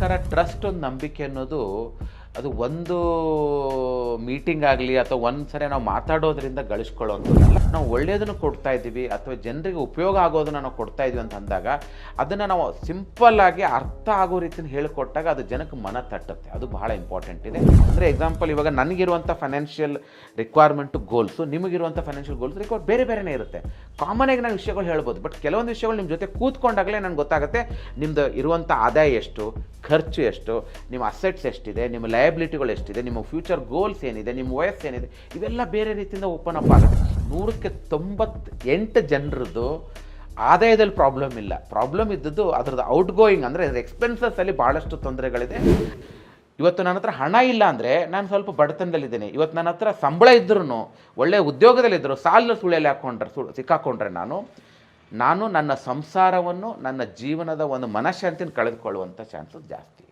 ಪ್ರಕಾರ ಟ್ರಸ್ಟ್ ಒಂದು ನಂಬಿಕೆ ಅನ್ನೋದು ಅದು ಒಂದು ಮೀಟಿಂಗ್ ಆಗಲಿ ಅಥವಾ ಒಂದು ಸರಿ ನಾವು ಮಾತಾಡೋದ್ರಿಂದ ಗಳಿಸ್ಕೊಳ್ಳೋವಂಥದ್ದಲ್ಲ. ನಾವು ಒಳ್ಳೆಯದನ್ನು ಕೊಡ್ತಾ ಇದ್ದೀವಿ ಅಥವಾ ಜನರಿಗೆ ಉಪಯೋಗ ಆಗೋದನ್ನು ನಾವು ಕೊಡ್ತಾ ಇದ್ದೀವಿ ಅಂತ ಅಂದಾಗ ಅದನ್ನು ನಾವು ಸಿಂಪಲ್ಲಾಗಿ ಅರ್ಥ ಆಗೋ ರೀತಿಯಲ್ಲಿ ಹೇಳಿಕೊಟ್ಟಾಗ ಅದು ಜನಕ್ಕೆ ಮನ ತಟ್ಟುತ್ತೆ. ಅದು ಬಹಳ ಇಂಪಾರ್ಟೆಂಟ್ ಇದೆ. ಅಂದರೆ ಎಕ್ಸಾಂಪಲ್ ಇವಾಗ ನನಗಿರುವಂಥ ಫೈನಾನ್ಷಿಯಲ್ ರಿಕ್ವೈರ್ಮೆಂಟು ಗೋಲ್ಸು ನಿಮಗಿರುವಂಥ ಫೈನಾನ್ಷಿಯಲ್ ಗೋಲ್ಸ್ ಬೇರೆ ಬೇರೆನೇ ಇರುತ್ತೆ. ಕಾಮನಾಗಿ ನಾನು ವಿಷಯಗಳು ಹೇಳ್ಬೋದು, ಬಟ್ ಕೆಲವೊಂದು ವಿಷಯಗಳು ನಿಮ್ಮ ಜೊತೆ ಕೂತ್ಕೊಂಡಾಗಲೇ ನನಗೆ ಗೊತ್ತಾಗುತ್ತೆ ನಿಮ್ಮದು ಇರುವಂಥ ಆದಾಯ ಎಷ್ಟು, ಖರ್ಚು ಎಷ್ಟು, ನಿಮ್ಮ ಅಸೆಟ್ಸ್ ಎಷ್ಟಿದೆ, ನಿಮ್ಮ ಲಯಬಿಲಿಟಿಗಳು ಎಷ್ಟಿದೆ, ನಿಮ್ಮ ಫ್ಯೂಚರ್ ಗೋಲ್ಸ್ ಏನಿದೆ, ನಿಮ್ಮ ವಯಸ್ಸು ಏನಿದೆ, ಇವೆಲ್ಲ ಬೇರೆ ರೀತಿಯಿಂದ ಓಪನ್ ಅಪ್ ಆಗುತ್ತೆ. 100ಕ್ಕೆ 98 ಜನರದ್ದು ಆದಾಯದಲ್ಲಿ ಪ್ರಾಬ್ಲಮ್ ಇಲ್ಲ. ಪ್ರಾಬ್ಲಮ್ ಇದ್ದದ್ದು ಅದರದ್ದು ಔಟ್ ಗೋಯಿಂಗ್ ಅಂದರೆ ಎಕ್ಸ್ಪೆನ್ಸಸ್ಸಲ್ಲಿ ಭಾಳಷ್ಟು ತೊಂದರೆಗಳಿದೆ. ಇವತ್ತು ನನ್ನ ಹತ್ರ ಹಣ ಇಲ್ಲ ಅಂದರೆ ನಾನು ಸ್ವಲ್ಪ ಬಡತನದಲ್ಲಿದ್ದೇನೆ. ಇವತ್ತು ನನ್ನ ಹತ್ರ ಸಂಬಳ ಇದ್ರೂ ಒಳ್ಳೆಯ ಉದ್ಯೋಗದಲ್ಲಿದ್ದರು ಸಾಲ ಸುಳಿಯಲ್ಲಿ ಸಿಕ್ಕಾಕೊಂಡ್ರೆ ನಾನು ನನ್ನ ಸಂಸಾರವನ್ನು ನನ್ನ ಜೀವನದ ಒಂದು ಮನಃಶಾಂತಿನ ಕಳೆದುಕೊಳ್ಳುವಂಥ ಚಾನ್ಸಸ್ ಜಾಸ್ತಿ ಇದೆ.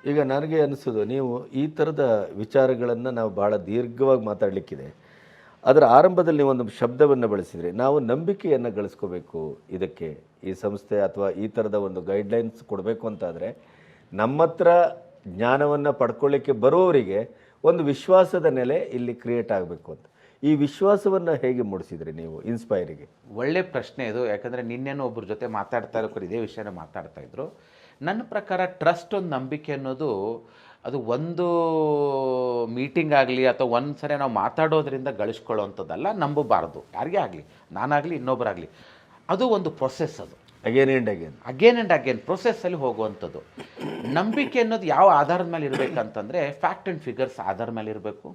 ಈಗ ನನಗೆ ಅನಿಸೋದು ನೀವು ಈ ಥರದ ವಿಚಾರಗಳನ್ನು ನಾವು ಭಾಳ ದೀರ್ಘವಾಗಿ ಮಾತಾಡಲಿಕ್ಕಿದೆ. ಅದರ ಆರಂಭದಲ್ಲಿ ನೀವು ಒಂದು ಶಬ್ದವನ್ನು ಬಳಸಿದರೆ ನಾವು ನಂಬಿಕೆಯನ್ನು ಗಳಿಸ್ಕೋಬೇಕು. ಇದಕ್ಕೆ ಈ ಸಂಸ್ಥೆ ಅಥವಾ ಈ ಥರದ ಒಂದು ಗೈಡ್ಲೈನ್ಸ್ ಕೊಡಬೇಕು ಅಂತಾದರೆ ನಮ್ಮ ಹತ್ರ ಜ್ಞಾನವನ್ನು ಪಡ್ಕೊಳ್ಳಿಕ್ಕೆ ಬರೋವರಿಗೆ ಒಂದು ವಿಶ್ವಾಸದ ನೆಲೆ ಇಲ್ಲಿ ಕ್ರಿಯೇಟ್ ಆಗಬೇಕು ಅಂತ. ಈ ವಿಶ್ವಾಸವನ್ನು ಹೇಗೆ ಮೂಡಿಸಿದ್ರಿ ನೀವು ಇನ್ಸ್ಪೈರಿಗೆ? ಒಳ್ಳೆ ಪ್ರಶ್ನೆ ಇದು. ಯಾಕಂದರೆ ನಿನ್ನೇನು ಒಬ್ಬರ ಜೊತೆ ಮಾತಾಡ್ತಾ ಇರೋರು ಇದೇ ವಿಷಯನ ಮಾತಾಡ್ತಾ ಇದ್ರು. ನನ್ನ ಪ್ರಕಾರ ಟ್ರಸ್ಟ್ ಒಂದು ನಂಬಿಕೆ ಅನ್ನೋದು ಅದು ಒಂದು ಮೀಟಿಂಗ್ ಆಗಲಿ ಅಥವಾ ಒಂದು ಸರಿ ನಾವು ಮಾತಾಡೋದ್ರಿಂದ ಗಳಿಸ್ಕೊಳ್ಳೋವಂಥದ್ದಲ್ಲ. ನಂಬಬಾರ್ದು ಯಾರಿಗೇ ಆಗಲಿ, ನಾನಾಗಲಿ ಇನ್ನೊಬ್ಬರಾಗಲಿ. ಅದು ಒಂದು ಪ್ರೊಸೆಸ್. ಅದು ಅಗೇನ್ ಆ್ಯಂಡ್ ಅಗೇನ್ ಪ್ರೊಸೆಸ್ಸಲ್ಲಿ ಹೋಗುವಂಥದ್ದು. ನಂಬಿಕೆ ಅನ್ನೋದು ಯಾವ ಆಧಾರದ ಮೇಲೆ ಇರಬೇಕಂತಂದರೆ ಫ್ಯಾಕ್ಟ್ ಆ್ಯಂಡ್ ಫಿಗರ್ಸ್ ಆಧಾರದ ಮೇಲೆ ಇರಬೇಕು.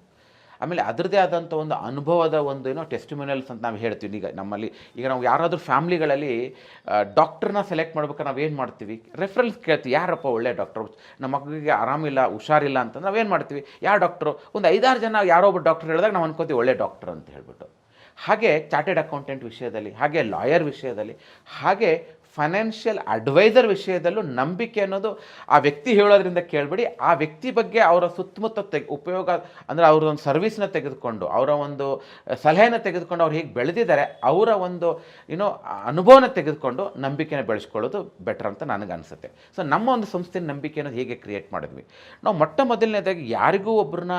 ಆಮೇಲೆ ಅದರದ್ದೇ ಆದಂಥ ಒಂದು ಅನುಭವದ ಒಂದು ಟೆಸ್ಟಿಮೋನಿಯಲ್ಸ್ ಅಂತ ನಾವು ಹೇಳ್ತೀವಿ. ಈಗ ನಾವು ಯಾರಾದರೂ ಫ್ಯಾಮ್ಲಿಗಳಲ್ಲಿ ಡಾಕ್ಟ್ರನ್ನ ಸೆಲೆಕ್ಟ್ ಮಾಡ್ಬೇಕಾದ್ರೆ ನಾವು ಏನು ಮಾಡ್ತೀವಿ, ರೆಫರೆನ್ಸ್ ಕೇಳ್ತೀವಿ. ಯಾರಪ್ಪ ಒಳ್ಳೆ ಡಾಕ್ಟ್ರು, ನಮ್ಮ ಮಗುವಿಗೆ ಆರಾಮಿಲ್ಲ, ಹುಷಾರಿಲ್ಲ ಅಂತಂದ್ರೆ ನಾವೇನು ಮಾಡ್ತೀವಿ, ಯಾವ ಡಾಕ್ಟ್ರು, ಒಂದು 5-6 ಜನ ಯಾರೋ ಒಬ್ಬ ಡಾಕ್ಟ್ರ್ ಹೇಳಿದಾಗ ನಾವು ಅನ್ಕೋತೀವಿ ಒಳ್ಳೆ ಡಾಕ್ಟ್ರ್ ಅಂತ ಹೇಳ್ಬಿಟ್ಟು. ಹಾಗೆ ಚಾರ್ಟೆಡ್ ಅಕೌಂಟೆಂಟ್ ವಿಷಯದಲ್ಲಿ, ಹಾಗೆ ಲಾಯರ್ ವಿಷಯದಲ್ಲಿ, ಹಾಗೆ ಫೈನಾನ್ಷಿಯಲ್ ಅಡ್ವೈಸರ್ ವಿಷಯದಲ್ಲೂ ನಂಬಿಕೆ ಅನ್ನೋದು ಆ ವ್ಯಕ್ತಿ ಹೇಳೋದ್ರಿಂದ ಕೇಳಬೇಡಿ. ಆ ವ್ಯಕ್ತಿ ಬಗ್ಗೆ ಅವರ ಸುತ್ತಮುತ್ತ ಉಪಯೋಗ ಅಂದರೆ ಅವರ ಒಂದು ಸರ್ವಿಸ್ನ ತೆಗೆದುಕೊಂಡು, ಅವರ ಒಂದು ಸಲಹೆನ ತೆಗೆದುಕೊಂಡು, ಅವ್ರು ಹೇಗೆ ಬೆಳೆದಿದ್ದಾರೆ ಅವರ ಒಂದು ಅನುಭವನ ತೆಗೆದುಕೊಂಡು ನಂಬಿಕೆನ ಬೆಳೆಸ್ಕೊಳ್ಳೋದು ಬೆಟರ್ ಅಂತ ನನಗನ್ಸುತ್ತೆ. ಸೊ ನಮ್ಮ ಒಂದು ಸಂಸ್ಥೆಯ ನಂಬಿಕೆಯನ್ನು ಹೇಗೆ ಕ್ರಿಯೇಟ್ ಮಾಡಿದ್ವಿ ನಾವು, ಮೊಟ್ಟ ಮೊದಲನೇದಾಗಿ ಯಾರಿಗೂ ಒಬ್ಬರನ್ನ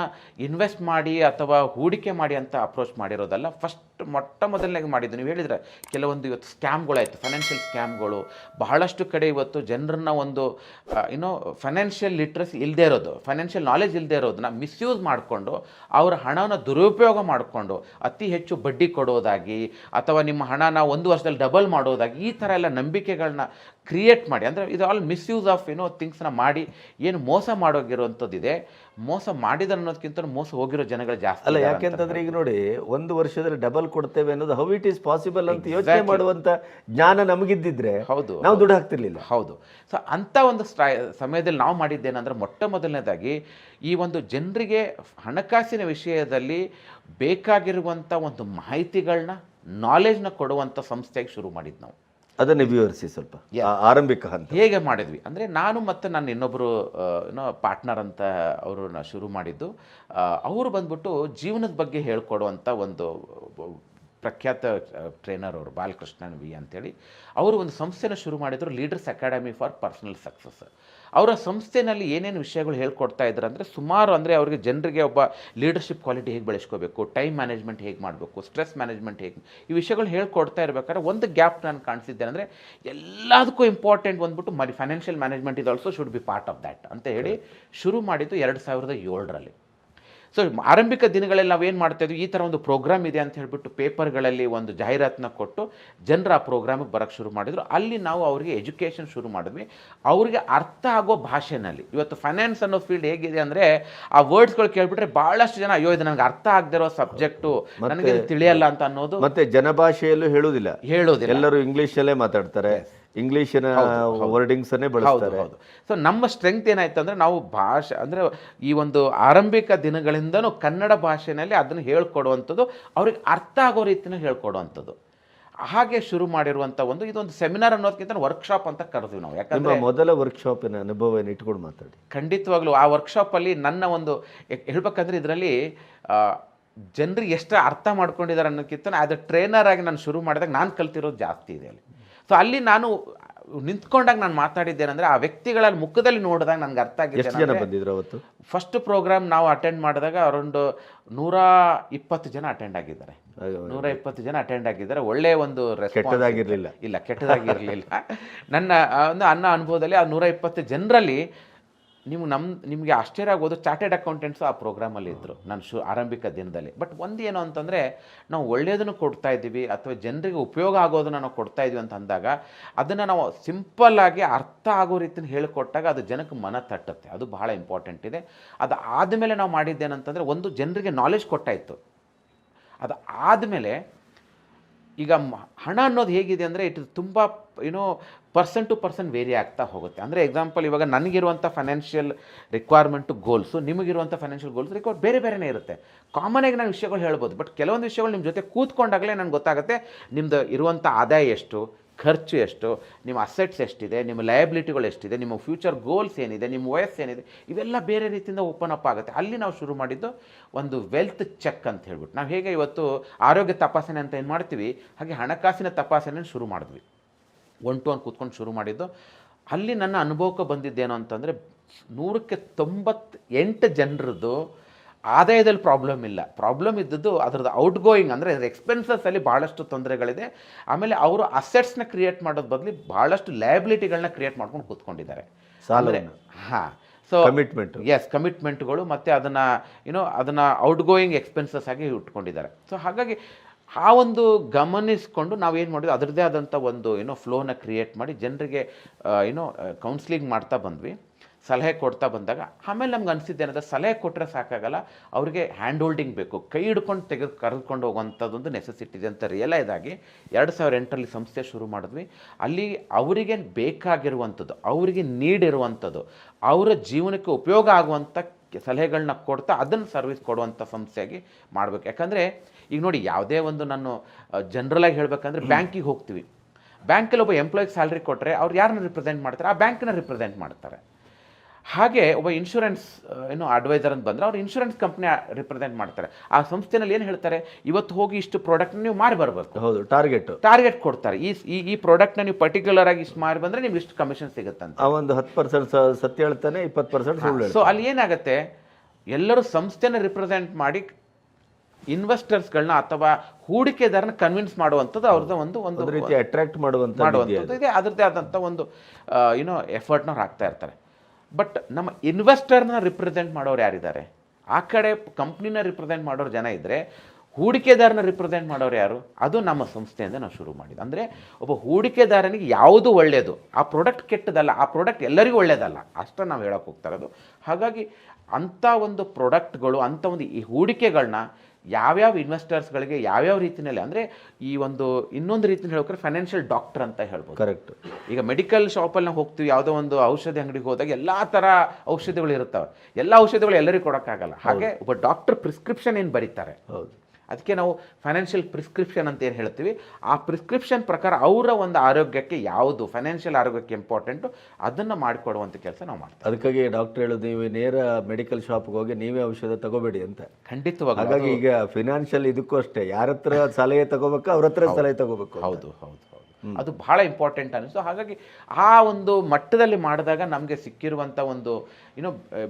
ಇನ್ವೆಸ್ಟ್ ಮಾಡಿ ಅಥವಾ ಹೂಡಿಕೆ ಮಾಡಿ ಅಂತ ಅಪ್ರೋಚ್ ಮಾಡಿರೋದಲ್ಲ. ಫಸ್ಟ್ ಮೊಟ್ಟ ಮೊದಲನೇಗೆ ಮಾಡಿದ್ದು. ನೀವು ಹೇಳಿದರೆ ಕೆಲವೊಂದು ಇವತ್ತು ಸ್ಕ್ಯಾಮ್ಗಳಾಯಿತು, ಫೈನಾನ್ಷಿಯಲ್ ಸ್ಕ್ಯಾಮ್ಗಳು ಬಹಳಷ್ಟು ಕಡೆ ಇವತ್ತು ಜನರನ್ನ ಒಂದು ಫೈನಾನ್ಷಿಯಲ್ ಲಿಟ್ರಸಿ ಇಲ್ಲದೆ ಇರೋದು, ಫೈನಾನ್ಷಿಯಲ್ ನಾಲೆಜ್ ಇಲ್ಲದೆ ಇರೋದನ್ನ ಮಿಸ್ಯೂಸ್ ಮಾಡಿಕೊಂಡು ಅವರ ಹಣವನ್ನು ದುರುಪಯೋಗ ಮಾಡಿಕೊಂಡು ಅತಿ ಹೆಚ್ಚು ಬಡ್ಡಿ ಕೊಡೋದಾಗಿ ಅಥವಾ ನಿಮ್ಮ ಹಣನ 1 ವರ್ಷದಲ್ಲಿ ಡಬಲ್ ಮಾಡೋದಾಗಿ ಈ ಥರ ಎಲ್ಲ ನಂಬಿಕೆಗಳನ್ನ ಕ್ರಿಯೇಟ್ ಮಾಡಿ, ಅಂದರೆ ಇದು ಆಲ್ ಮಿಸ್ಯೂಸ್ ಆಫ್ ಥಿಂಗ್ಸ್ನ ಮಾಡಿ ಏನು ಮೋಸ ಮಾಡೋಗಿರೋವಂಥದ್ದಿದೆ. ಮೋಸ ಮಾಡಿದ ಅನ್ನೋದಕ್ಕಿಂತ ಮೋಸ ಹೋಗಿರೋ ಜನಗಳು ಜಾಸ್ತಿ. ಅಲ್ಲ, ಯಾಕೆಂತಂದ್ರೆ ಈಗ ನೋಡಿ 1 ವರ್ಷದಲ್ಲಿ ಡಬಲ್ ಕೊಡ್ತೇವೆ ಅನ್ನೋದು ಹೌ ಇಟ್ ಈಸ್ ಪಾಸಿಬಲ್ ಅಂತ ಯೋಚನೆ ಮಾಡುವಂತ ಜ್ಞಾನ ನಮಗಿದ್ದಿದ್ರೆ ಹೌದು ನಾವು ದುಡ್ಡು ಹಾಕ್ತಿರ್ಲಿಲ್ಲ. ಹೌದು. ಸೊ ಅಂಥ ಒಂದು ಸಮಯದಲ್ಲಿ ನಾವು ಮಾಡಿದ್ದೇನೆಂದ್ರೆ ಮೊಟ್ಟ ಮೊದಲನೇದಾಗಿ ಈ ಒಂದು ಜನರಿಗೆ ಹಣಕಾಸಿನ ವಿಷಯದಲ್ಲಿ ಬೇಕಾಗಿರುವಂಥ ಒಂದು ಮಾಹಿತಿಗಳನ್ನ, ನಾಲೆಜ್ನ ಕೊಡುವಂಥ ಸಂಸ್ಥೆಗೆ ಶುರು ಮಾಡಿದ್ದು ನಾವು. ಅದನ್ನು ವಿವರಿಸಿ ಸ್ವಲ್ಪ, ಆರಂಭಿಕ ಹಂತ ಹೇಗೆ ಮಾಡಿದ್ವಿ ಅಂದರೆ, ನಾನು ಮತ್ತು ನನ್ನ ಇನ್ನೊಬ್ಬರು ಪಾರ್ಟ್ನರ್ ಅಂತ ಅವ್ರನ್ನ ಶುರು ಮಾಡಿದ್ದು. ಅವರು ಬಂದ್ಬಿಟ್ಟು ಜೀವನದ ಬಗ್ಗೆ ಹೇಳ್ಕೊಡುವಂಥ ಒಂದು ಪ್ರಖ್ಯಾತ ಟ್ರೈನರ್ ಅವರು, ಬಾಲಕೃಷ್ಣನ್ ವಿ ಅಂತೇಳಿ. ಅವರು ಒಂದು ಸಂಸ್ಥೆನ ಶುರು ಮಾಡಿದರು, leaders academy for personal success. ಅವರ ಸಂಸ್ಥೆಯಲ್ಲಿ ಏನೇನು ವಿಷಯಗಳು ಹೇಳ್ಕೊಡ್ತಾ ಇದ್ರು ಅಂದರೆ, ಸುಮಾರು ಅಂದರೆ ಅವರಿಗೆ ಜನರಿಗೆ ಒಬ್ಬ ಲೀಡರ್ಶಿಪ್ ಕ್ವಾಲಿಟಿ ಹೇಗೆ ಬೆಳೆಸ್ಕೋಬೇಕು, ಟೈಮ್ ಮ್ಯಾನೇಜ್ಮೆಂಟ್ ಹೇಗೆ ಮಾಡಬೇಕು, ಸ್ಟ್ರೆಸ್ ಮ್ಯಾನೇಜ್ಮೆಂಟ್ ಹೇಗೆ, ಈ ವಿಷಯಗಳು ಹೇಳ್ಕೊಡ್ತಾ ಇರಬೇಕಾದ್ರೆ ಒಂದು ಗ್ಯಾಪ್ ನಾನು ಕಾಣಿಸಿದ್ದೇನೆ. ಅಂದರೆ ಎಲ್ಲದಕ್ಕೂ ಇಂಪಾರ್ಟೆಂಟ್ ಬಂದ್ಬಿಟ್ಟು ಫೈನಾನ್ಷಿಯಲ್ ಮ್ಯಾನೇಜ್ಮೆಂಟ್ ಇದು also should be part of that ಅಂತ ಹೇಳಿ ಶುರು ಮಾಡಿದ್ದು 2007ರಲ್ಲಿ. ಸೊ ಆರಂಭಿಕ ದಿನಗಳಲ್ಲಿ ನಾವೇನು ಮಾಡ್ತಾಯಿದ್ವಿ, ಈ ಥರ ಒಂದು ಪ್ರೋಗ್ರಾಮ್ ಇದೆ ಅಂತ ಹೇಳಿಬಿಟ್ಟು ಪೇಪರ್ಗಳಲ್ಲಿ ಒಂದು ಜಾಹೀರಾತನ್ನ ಕೊಟ್ಟು ಜನರು ಆ ಪ್ರೋಗ್ರಾಮಿಗೆ ಬರೋಕ್ಕೆ ಶುರು ಮಾಡಿದರು. ಅಲ್ಲಿ ನಾವು ಅವರಿಗೆ ಎಜುಕೇಷನ್ ಶುರು ಮಾಡಿದ್ವಿ, ಅವ್ರಿಗೆ ಅರ್ಥ ಆಗೋ ಭಾಷೆನಲ್ಲಿ. ಇವತ್ತು ಫೈನಾನ್ಸ್ ಅನ್ನೋ ಫೀಲ್ಡ್ ಹೇಗಿದೆ ಅಂದರೆ, ಆ ವರ್ಡ್ಸ್ಗಳು ಕೇಳಿಬಿಟ್ರೆ ಭಾಳಷ್ಟು ಜನ ಅಯ್ಯೋ ಇದು ನನಗೆ ಅರ್ಥ ಆಗದೆ ಇರೋ ಸಬ್ಜೆಕ್ಟು, ನನಗೆ ತಿಳಿಯಲ್ಲ ಅಂತ ಅನ್ನೋದು. ಮತ್ತೆ ಜನಭಾಷೆಯಲ್ಲೂ ಹೇಳೋದಿಲ್ಲ, ಎಲ್ಲರೂ ಇಂಗ್ಲೀಷಲ್ಲೇ ಮಾತಾಡ್ತಾರೆ, ಇಂಗ್ಲೀಷಿನ ವರ್ಡಿಂಗ್ಸನ್ನೇ ಬಳಸ್ತಾರೆ. ಹೌದು. ಸೊ ನಮ್ಮ ಸ್ಟ್ರೆಂಗ್ತ್ ಏನಾಯ್ತು ಅಂದರೆ, ನಾವು ಭಾಷೆ ಅಂದರೆ ಈ ಒಂದು ಆರಂಭಿಕ ದಿನಗಳಿಂದನೂ ಕನ್ನಡ ಭಾಷೆಯಲ್ಲಿ ಅದನ್ನು ಹೇಳ್ಕೊಡುವಂಥದ್ದು, ಅವ್ರಿಗೆ ಅರ್ಥ ಆಗೋ ರೀತಿನ ಹೇಳ್ಕೊಡುವಂಥದ್ದು. ಹಾಗೆ ಶುರು ಮಾಡಿರುವಂಥ ಇದೊಂದು ಸೆಮಿನಾರ್ ಅನ್ನೋದಕ್ಕಿಂತ ವರ್ಕ್ಶಾಪ್ ಅಂತ ಕರೆದ್ವಿ ನಾವು. ಯಾಕಂದರೆ ಮೊದಲ ವರ್ಕ್ಶಾಪಿನ ಅನುಭವ ಇಟ್ಕೊಂಡು ಮಾತಾಡಿ. ಖಂಡಿತವಾಗ್ಲೂ ಆ ವರ್ಕ್ಶಾಪಲ್ಲಿ ನನ್ನ ಒಂದು ಹೇಳ್ಬೇಕಂದ್ರೆ, ಇದರಲ್ಲಿ ಜನರಿಗೆ ಎಷ್ಟು ಅರ್ಥ ಮಾಡ್ಕೊಂಡಿದ್ದಾರೆ ಅನ್ನೋಕ್ಕಿಂತ ಆ್ಯಸ್ ಅ ಟ್ರೈನರ್ ಆಗಿ ನಾನು ಶುರು ಮಾಡಿದಾಗ ನಾನು ಕಲ್ತಿರೋದು ಜಾಸ್ತಿ ಇದೆ ಅಲ್ಲಿ. ಸೊ ಅಲ್ಲಿ ನಾನು ನಿಂತ್ಕೊಂಡಾಗ ನಾನು ಮಾತಾಡಿದ್ದೇನೆಂದರೆ, ಆ ವ್ಯಕ್ತಿಗಳ ಮುಖದಲ್ಲಿ ನೋಡಿದಾಗ ನನಗೆ ಅರ್ಥ ಆಗಿದೆ. ಫಸ್ಟ್ ಪ್ರೋಗ್ರಾಮ್ ನಾವು ಅಟೆಂಡ್ ಮಾಡಿದಾಗ ಅರೌಂಡ್ 120 ಜನ ಅಟೆಂಡ್ ಆಗಿದ್ದಾರೆ. 120 ಜನ ಅಟೆಂಡ್ ಆಗಿದ್ದಾರೆ. ಒಳ್ಳೆಯ ಒಂದು ರೆಸ್ಪಾನ್ಸ್ ಇಲ್ಲ, ಕೆಟ್ಟದಾಗಿರಲಿಲ್ಲ. ನನ್ನ ನನ್ನ ಅನುಭವದಲ್ಲಿ ಆ 120 ಜನರಲ್ಲಿ ನಿಮಗೆ ಆಶ್ಚರ್ಯ ಆಗೋದು, ಚಾರ್ಟೆಡ್ ಅಕೌಂಟೆಂಟ್ಸು ಆ ಪ್ರೋಗ್ರಾಮಲ್ಲಿ ಇದ್ದರು ನಾನು ಆರಂಭಿಕ ದಿನದಲ್ಲಿ. ಬಟ್ ಒಂದು ಏನು ಅಂತಂದರೆ, ನಾವು ಒಳ್ಳೆಯದನ್ನು ಕೊಡ್ತಾ ಇದ್ದೀವಿ ಅಥವಾ ಜನರಿಗೆ ಉಪಯೋಗ ಆಗೋದನ್ನು ನಾವು ಕೊಡ್ತಾ ಇದ್ದೀವಿ ಅಂತ ಅಂದಾಗ ಅದನ್ನು ನಾವು ಸಿಂಪಲ್ಲಾಗಿ ಅರ್ಥ ಆಗೋ ರೀತಿನ ಹೇಳಿಕೊಟ್ಟಾಗ ಅದು ಜನಕ್ಕೆ ಮನ ತಟ್ಟುತ್ತೆ. ಅದು ಬಹಳ ಇಂಪಾರ್ಟೆಂಟ್ ಇದೆ. ಅದು ಆದಮೇಲೆ ನಾವು ಮಾಡಿದ್ದೇನಂತಂದರೆ, ಒಂದು ಜನರಿಗೆ ನಾಲೆಜ್ ಕೊಟ್ಟಾಯಿತು. ಅದು ಆದಮೇಲೆ ಈಗ ಹಣ ಅನ್ನೋದು ಹೇಗಿದೆ ಅಂದರೆ, ಇಟ್ ತುಂಬ ಪರ್ಸನ್ ಟು ಪರ್ಸನ್ ವೇರಿ ಆಗ್ತಾ ಹೋಗುತ್ತೆ. ಅಂದರೆ ಎಕ್ಸಾಂಪಲ್, ಇವಾಗ ನನಗಿರುವಂಥ ಫೈನಾನ್ಷಿಯಲ್ ರಿಕ್ವೈರ್ಮೆಂಟು ಗೋಲ್ಸು, ನಿಮಗಿರುವಂಥ ಫೈನಾನ್ಷಿಯಲ್ ಗೋಲ್ಸ್ ಬೇರೆ ಬೇರೆಯೇ ಇರುತ್ತೆ. ಕಾಮನಾಗಿ ನಾನು ವಿಷಯಗಳು ಹೇಳ್ಬೋದು, ಬಟ್ ಕೆಲವೊಂದು ವಿಷಯಗಳು ನಿಮ್ಮ ಜೊತೆ ಕೂತ್ಕೊಂಡಾಗಲೇ ನನಗೆ ಗೊತ್ತಾಗುತ್ತೆ ನಿಮ್ಮದು ಇರುವಂಥ ಆದಾಯ ಎಷ್ಟು, ಖರ್ಚು ಎಷ್ಟು, ನಿಮ್ಮ ಅಸೆಟ್ಸ್ ಎಷ್ಟಿದೆ, ನಿಮ್ಮ ಲಯಬಿಲಿಟಿಗಳು ಎಷ್ಟಿದೆ, ನಿಮ್ಮ ಫ್ಯೂಚರ್ ಗೋಲ್ಸ್ ಏನಿದೆ, ನಿಮ್ಮ ವಯಸ್ಸೇನಿದೆ, ಇವೆಲ್ಲ ಬೇರೆ ರೀತಿಯಿಂದ ಓಪನ್ ಅಪ್ ಆಗುತ್ತೆ. ಅಲ್ಲಿ ನಾವು ಶುರು ಮಾಡಿದ್ದು ಒಂದು ವೆಲ್ತ್ ಚೆಕ್ ಅಂತ ಹೇಳ್ಬಿಟ್ಟು. ನಾವು ಹೇಗೆ ಇವತ್ತು ಆರೋಗ್ಯ ತಪಾಸಣೆ ಅಂತ ಏನು ಮಾಡ್ತೀವಿ, ಹಾಗೆ ಹಣಕಾಸಿನ ತಪಾಸಣೆ ಶುರು ಮಾಡಿದ್ವಿ. 1-to-1 ಕೂತ್ಕೊಂಡು ಶುರು ಮಾಡಿದ್ದು. ಅಲ್ಲಿ ನನ್ನ ಅನುಭವಕ್ಕೆ ಬಂದಿದ್ದೇನು ಅಂತಂದರೆ, 100ಕ್ಕೆ 98 ಜನರದ್ದು ಆದಾಯದಲ್ಲಿ ಪ್ರಾಬ್ಲಮ್ ಇಲ್ಲ. ಪ್ರಾಬ್ಲಮ್ ಇದ್ದದ್ದು ಅದರದ್ದು ಔಟ್ ಗೋಯಿಂಗ್, ಅಂದರೆ ಎಕ್ಸ್ಪೆನ್ಸಸ್ಸಲ್ಲಿ ಭಾಳಷ್ಟು ತೊಂದರೆಗಳಿದೆ. ಆಮೇಲೆ ಅವರು ಅಸೆಟ್ಸ್ನ ಕ್ರಿಯೇಟ್ ಮಾಡೋದು ಬದಲು ಭಾಳಷ್ಟು ಲಯಬಿಲಿಟಿಗಳನ್ನ ಕ್ರಿಯೇಟ್ ಮಾಡ್ಕೊಂಡು ಕೂತ್ಕೊಂಡಿದ್ದಾರೆ. ಸೊ ಕಮಿಟ್ಮೆಂಟ್ಗಳು ಮತ್ತು ಅದನ್ನು ಔಟ್ ಗೋಯಿಂಗ್ ಎಕ್ಸ್ಪೆನ್ಸಸ್ ಆಗಿ ಇಟ್ಕೊಂಡಿದ್ದಾರೆ. ಸೊ ಹಾಗಾಗಿ ಆ ಒಂದು ಗಮನಿಸ್ಕೊಂಡು ನಾವೇನು ಮಾಡಿದ್ವಿ, ಅದರದ್ದೇ ಆದಂಥ ಒಂದು ಫ್ಲೋನ ಕ್ರಿಯೇಟ್ ಮಾಡಿ ಜನರಿಗೆ ಕೌನ್ಸ್ಲಿಂಗ್ ಮಾಡ್ತಾ ಬಂದ್ವಿ, ಸಲಹೆ ಕೊಡ್ತಾ ಬಂದಾಗ. ಆಮೇಲೆ ನಮ್ಗೆ ಅನಿಸಿದ್ದೇನಂದ್ರೆ, ಸಲಹೆ ಕೊಟ್ಟರೆ ಸಾಕಾಗಲ್ಲ, ಅವರಿಗೆ ಹ್ಯಾಂಡ್ ಹೋಲ್ಡಿಂಗ್ ಬೇಕು, ಕೈ ಹಿಡ್ಕೊಂಡು ಕರೆದುಕೊಂಡು ಹೋಗುವಂಥದ್ದೊಂದು ನೆಸೆಸಿಟಿ ಇದೆ ಅಂತ ರಿಯಲೈಸ್ ಆಗಿ 2008ರಲ್ಲಿ ಸಂಸ್ಥೆ ಶುರು ಮಾಡಿದ್ವಿ. ಅಲ್ಲಿ ಅವರಿಗೆ ಬೇಕಾಗಿರುವಂಥದ್ದು, ಅವರಿಗೆ ನೀಡಿರುವಂಥದ್ದು, ಅವರ ಜೀವನಕ್ಕೆ ಉಪಯೋಗ ಆಗುವಂಥ ಸಲಹೆಗಳನ್ನ ಕೊಡ್ತಾ ಅದನ್ನು ಸರ್ವಿಸ್ ಕೊಡುವಂಥ ಸಂಸ್ಥೆಯಾಗಿ ಮಾಡಬೇಕು. ಯಾಕಂದರೆ ಈಗ ನೋಡಿ, ಯಾವುದೇ ಒಂದು ನಾನು ಜನರಲಾಗಿ ಹೇಳಬೇಕಂದ್ರೆ, ಬ್ಯಾಂಕಿಗೆ ಹೋಗ್ತೀವಿ, ಬ್ಯಾಂಕಲ್ಲಿ ಒಬ್ಬ ಎಂಪ್ಲಾಯಿಗೆ ಸ್ಯಾಲ್ರಿ ಕೊಟ್ಟರೆ ಅವ್ರು ಯಾರನ್ನ ರಿಪ್ರೆಸೆಂಟ್ ಮಾಡ್ತಾರೆ, ಆ ಬ್ಯಾಂಕನ್ನ ರಿಪ್ರೆಸೆಂಟ್ ಮಾಡ್ತಾರೆ. ಹಾಗೆ ಒಬ್ಬ ಇನ್ಶೂರೆನ್ಸ್ ಅಡ್ವೈಸರ್ ಅಂತ ಬಂದರೆ ಅವ್ರು ಇನ್ಶೂರೆನ್ಸ್ ಕಂಪ್ನಿ ರಿಪ್ರೆಸೆಂಟ್ ಮಾಡ್ತಾರೆ. ಆ ಸಂಸ್ಥೆನಲ್ಲಿ ಏನು ಹೇಳ್ತಾರೆ, ಇವತ್ತು ಹೋಗಿ ಇಷ್ಟು ಪ್ರಾಡಕ್ಟ್ನ ನೀವು ಮಾರಿ ಬರಬೇಕು. ಹೌದು, ಟಾರ್ಗೆಟ್ ಕೊಡ್ತಾರೆ. ಈ ಪ್ರಾಡಕ್ಟ್ನ ನೀವು ಪರ್ಟಿಕ್ಯುಲರ್ ಆಗಿ ಇಷ್ಟು ಮಾರಿ ಬಂದರೆ ನಿಮ್ಗೆ ಇಷ್ಟು ಕಮಿಷನ್ ಸಿಗುತ್ತಂತ. ಒಂದು 10% ಸತ್ಯ ಹೇಳ್ತಾನೆ, 20% ಸುಳ್ಳು. ಸೊ ಅಲ್ಲಿ ಏನಾಗುತ್ತೆ, ಎಲ್ಲರೂ ಸಂಸ್ಥೆನ ರಿಪ್ರೆಸೆಂಟ್ ಮಾಡಿ ಇನ್ವೆಸ್ಟರ್ಸ್ಗಳನ್ನ ಅಥವಾ ಹೂಡಿಕೆದಾರನ ಕನ್ವಿನ್ಸ್ ಮಾಡುವಂಥದ್ದು ಅವ್ರದ್ದು ಒಂದು ರೀತಿ ಅಟ್ರಾಕ್ಟ್ ಮಾಡುವಂಥದ್ದು ಇದೆ. ಅದರದ್ದೇ ಆದಂಥ ಒಂದು ಎಫರ್ಟ್ನ ಹಾಕ್ತಾ ಇರ್ತಾರೆ. ಬಟ್ ನಮ್ಮ ಇನ್ವೆಸ್ಟರ್ನ ರಿಪ್ರೆಸೆಂಟ್ ಮಾಡೋರು ಯಾರಿದ್ದಾರೆ? ಆ ಕಡೆ ಕಂಪ್ನಿನ ರಿಪ್ರೆಸೆಂಟ್ ಮಾಡೋರು ಜನ ಇದ್ದರೆ, ಹೂಡಿಕೆದಾರನ ರಿಪ್ರೆಸೆಂಟ್ ಮಾಡೋರು ಯಾರು? ಅದು ನಮ್ಮ ಸಂಸ್ಥೆಯಿಂದ ನಾವು ಶುರು ಮಾಡಿದ್ದು. ಅಂದರೆ ಒಬ್ಬ ಹೂಡಿಕೆದಾರನಿಗೆ ಯಾವುದು ಒಳ್ಳೆಯದು, ಆ ಪ್ರಾಡಕ್ಟ್ ಕೆಟ್ಟದಲ್ಲ, ಆ ಪ್ರಾಡಕ್ಟ್ ಎಲ್ಲರಿಗೂ ಒಳ್ಳೆಯದಲ್ಲ, ಅಷ್ಟೇ ನಾವು ಹೇಳೋಕೆ ಹೋಗ್ತಾ ಇರೋದು. ಹಾಗಾಗಿ ಅಂಥ ಒಂದು ಪ್ರಾಡಕ್ಟ್ಗಳು, ಅಂಥ ಒಂದು ಈ ಹೂಡಿಕೆಗಳನ್ನ ಯಾವ್ಯಾವ ಇನ್ವೆಸ್ಟರ್ಸ್ಗಳಿಗೆ ಯಾವ್ಯಾವ ರೀತಿಯಲ್ಲಿ, ಅಂದರೆ ಈ ಒಂದು ಇನ್ನೊಂದು ರೀತಿಯಲ್ಲಿ ಹೇಳ್ಬೇಕಾದ್ರೆ ಫೈನಾನ್ಷಿಯಲ್ ಡಾಕ್ಟರ್ ಅಂತ ಹೇಳ್ಬೋದು. ಕರೆಕ್ಟ್. ಈಗ ಮೆಡಿಕಲ್ ಶಾಪಲ್ಲಿ ನಾವು ಹೋಗ್ತೀವಿ, ಯಾವುದೋ ಒಂದು ಔಷಧಿ ಅಂಗಡಿಗೆ ಹೋದಾಗ ಎಲ್ಲ ಥರ ಔಷಧಿಗಳು ಇರ್ತವೆ. ಎಲ್ಲ ಔಷಧಿಗಳು ಎಲ್ಲರಿಗೂ ಕೊಡೋಕ್ಕಾಗಲ್ಲ. ಹಾಗೆ ಒಬ್ಬ ಡಾಕ್ಟರ್ ಪ್ರಿಸ್ಕ್ರಿಪ್ಷನ್ ಏನು ಬರೀತಾರೆ, ಹೌದು, ಅದಕ್ಕೆ ನಾವು ಫೈನಾನ್ಷಿಯಲ್ ಪ್ರಿಸ್ಕ್ರಿಪ್ಷನ್ ಅಂತ ಏನು ಹೇಳ್ತೀವಿ, ಆ ಪ್ರಿಸ್ಕ್ರಿಪ್ಷನ್ ಪ್ರಕಾರ ಅವರ ಒಂದು ಆರೋಗ್ಯಕ್ಕೆ ಯಾವುದು ಫೈನಾನ್ಷಿಯಲ್ ಆರೋಗ್ಯಕ್ಕೆ ಇಂಪಾರ್ಟೆಂಟು ಅದನ್ನು ಮಾಡಿಕೊಡುವಂಥ ಕೆಲಸ ನಾವು ಮಾಡ್ತೀವಿ. ಅದಕ್ಕಾಗಿ ಡಾಕ್ಟರ್ ಹೇಳೋದು, ನೀವು ನೇರ ಮೆಡಿಕಲ್ ಶಾಪ್ಗೆ ಹೋಗಿ ನೀವೇ ಔಷಧ ತಗೋಬೇಡಿ ಅಂತ. ಖಂಡಿತವಾಗಿ. ಹಾಗಾಗಿ ಈಗ ಫಿನಾನ್ಷಿಯಲ್ ಇದಕ್ಕೂ ಅಷ್ಟೇ, ಯಾರ ಹತ್ರ ಸಲಹೆ ತಗೋಬೇಕು ಅವ್ರ ಹತ್ರ ಸಲಹೆ ತಗೋಬೇಕು. ಹೌದು ಹೌದು ಹೌದು, ಅದು ಬಹಳ ಇಂಪಾರ್ಟೆಂಟ್ ಅನ್ನಿಸ್ತು. ಹಾಗಾಗಿ ಆ ಒಂದು ಮಟ್ಟದಲ್ಲಿ ಮಾಡಿದಾಗ ನಮಗೆ ಸಿಕ್ಕಿರುವಂಥ ಒಂದು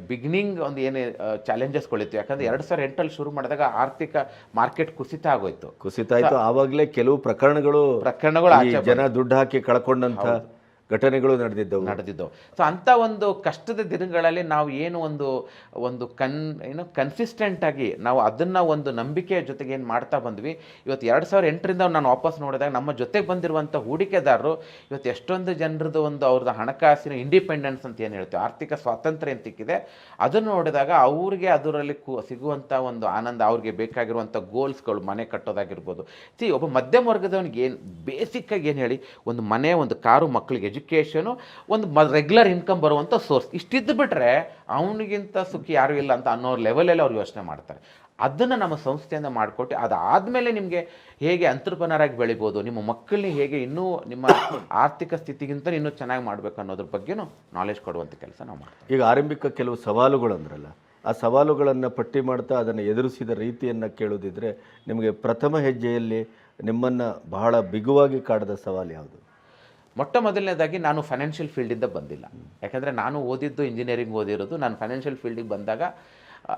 ಬಿಗಿನಿಂಗ್ ಒಂದು ಏನು ಚಾಲೆಂಜಸ್ಗಳಿತ್ತು. ಯಾಕಂದರೆ 2008 ಶುರು ಮಾಡಿದಾಗ ಆರ್ಥಿಕ ಮಾರ್ಕೆಟ್ ಕುಸಿತ ಆಗೋಯ್ತು. ಆವಾಗಲೇ ಕೆಲವು ಪ್ರಕರಣಗಳು ಜನ ದುಡ್ಡು ಹಾಕಿ ಕಳ್ಕೊಂಡಂಥ ಘಟನೆಗಳು ನಡೆದಿದ್ದವು. ಸೊ ಅಂಥ ಒಂದು ಕಷ್ಟದ ದಿನಗಳಲ್ಲಿ ನಾವು ಏನು ಒಂದು ಕನ್ಸಿಸ್ಟೆಂಟ್ ಆಗಿ ನಾವು ಅದನ್ನು ಒಂದು ನಂಬಿಕೆಯ ಜೊತೆಗೆ ಏನು ಮಾಡ್ತಾ ಬಂದ್ವಿ. ಇವತ್ತು 2008ರಿಂದ ನಾನು ವಾಪಸ್ ನೋಡಿದಾಗ ನಮ್ಮ ಜೊತೆಗೆ ಬಂದಿರುವಂಥ ಹೂಡಿಕೆದಾರರು ಇವತ್ತು ಎಷ್ಟೊಂದು ಜನರದ್ದು ಒಂದು ಅವ್ರದ್ದು ಹಣಕಾಸಿನ ಇಂಡಿಪೆಂಡೆನ್ಸ್ ಅಂತ ಏನು ಹೇಳ್ತೀವಿ, ಆರ್ಥಿಕ ಸ್ವಾತಂತ್ರ್ಯ ಅಂತ ಸಿಕ್ಕಿದೆ. ಅದನ್ನು ನೋಡಿದಾಗ ಅವ್ರಿಗೆ ಅದರಲ್ಲಿ ಸಿಗುವಂಥ ಒಂದು ಆನಂದ, ಅವ್ರಿಗೆ ಬೇಕಾಗಿರುವಂಥ ಗೋಲ್ಸ್ಗಳು, ಮನೆ ಕಟ್ಟೋದಾಗಿರ್ಬೋದು. ಒಬ್ಬ ಮಧ್ಯಮ ವರ್ಗದವನಿಗೆ ಏನು ಬೇಸಿಕ್ಕಾಗಿ ಏನು ಹೇಳಿ, ಒಂದು ಮನೆ, ಒಂದು ಕಾರು, ಮಕ್ಕಳಿಗೆ ಎಜುಕೇಷನು, ಒಂದು ರೆಗ್ಯುಲರ್ ಇನ್ಕಮ್ ಬರುವಂಥ ಸೋರ್ಸ್, ಇಷ್ಟಿದ್ದು ಬಿಟ್ಟರೆ ಅವನಿಗಿಂತ ಸುಖಿ ಯಾರೂ ಇಲ್ಲ ಅಂತ ಅನ್ನೋ ಲೆವೆಲಲ್ಲಿ ಅವ್ರು ಯೋಚನೆ ಮಾಡ್ತಾರೆ. ಅದನ್ನು ನಮ್ಮ ಸಂಸ್ಥೆಯಿಂದ ಮಾಡಿಕೊಟ್ಟು ಅದಾದಮೇಲೆ ನಿಮಗೆ ಹೇಗೆ ಎಂಟ್ರಪ್ರನರ್ ಆಗಿ ಬೆಳಿಬೋದು, ನಿಮ್ಮ ಮಕ್ಕಳನ್ನ ಹೇಗೆ ಇನ್ನೂ ನಿಮ್ಮ ಆರ್ಥಿಕ ಸ್ಥಿತಿಗಿಂತ ಇನ್ನೂ ಚೆನ್ನಾಗಿ ಮಾಡಬೇಕು ಅನ್ನೋದ್ರ ಬಗ್ಗೆನೂ ನಾಲೆಜ್ ಕೊಡುವಂಥ ಕೆಲಸ ನಾವು ಮಾಡ್ತೀವಿ. ಈಗ ಆರಂಭಿಕ ಕೆಲವು ಸವಾಲುಗಳು ಅಂದ್ರಲ್ಲ, ಆ ಸವಾಲುಗಳನ್ನು ಪಟ್ಟಿ ಮಾಡ್ತಾ ಅದನ್ನು ಎದುರಿಸಿದ ರೀತಿಯನ್ನು ಕೇಳೋದಿದ್ರೆ, ನಿಮಗೆ ಪ್ರಥಮ ಹೆಜ್ಜೆಯಲ್ಲಿ ನಿಮ್ಮನ್ನು ಬಹಳ ಬಿಗುವಾಗಿ ಕಾಡಿದ ಸವಾಲು ಯಾವುದು? ಮೊಟ್ಟ ಮೊದಲನೇದಾಗಿ ನಾನು ಫೈನಾನ್ಷಿಯಲ್ ಫೀಲ್ಡಿಂದ ಬಂದಿಲ್ಲ. ಯಾಕಂದರೆ ನಾನು ಓದಿದ್ದು ಇಂಜಿನಿಯರಿಂಗ್ ಓದಿರೋದು. ನಾನು ಫೈನಾನ್ಷಿಯಲ್ ಫೀಲ್ಡಿಗೆ ಬಂದಾಗ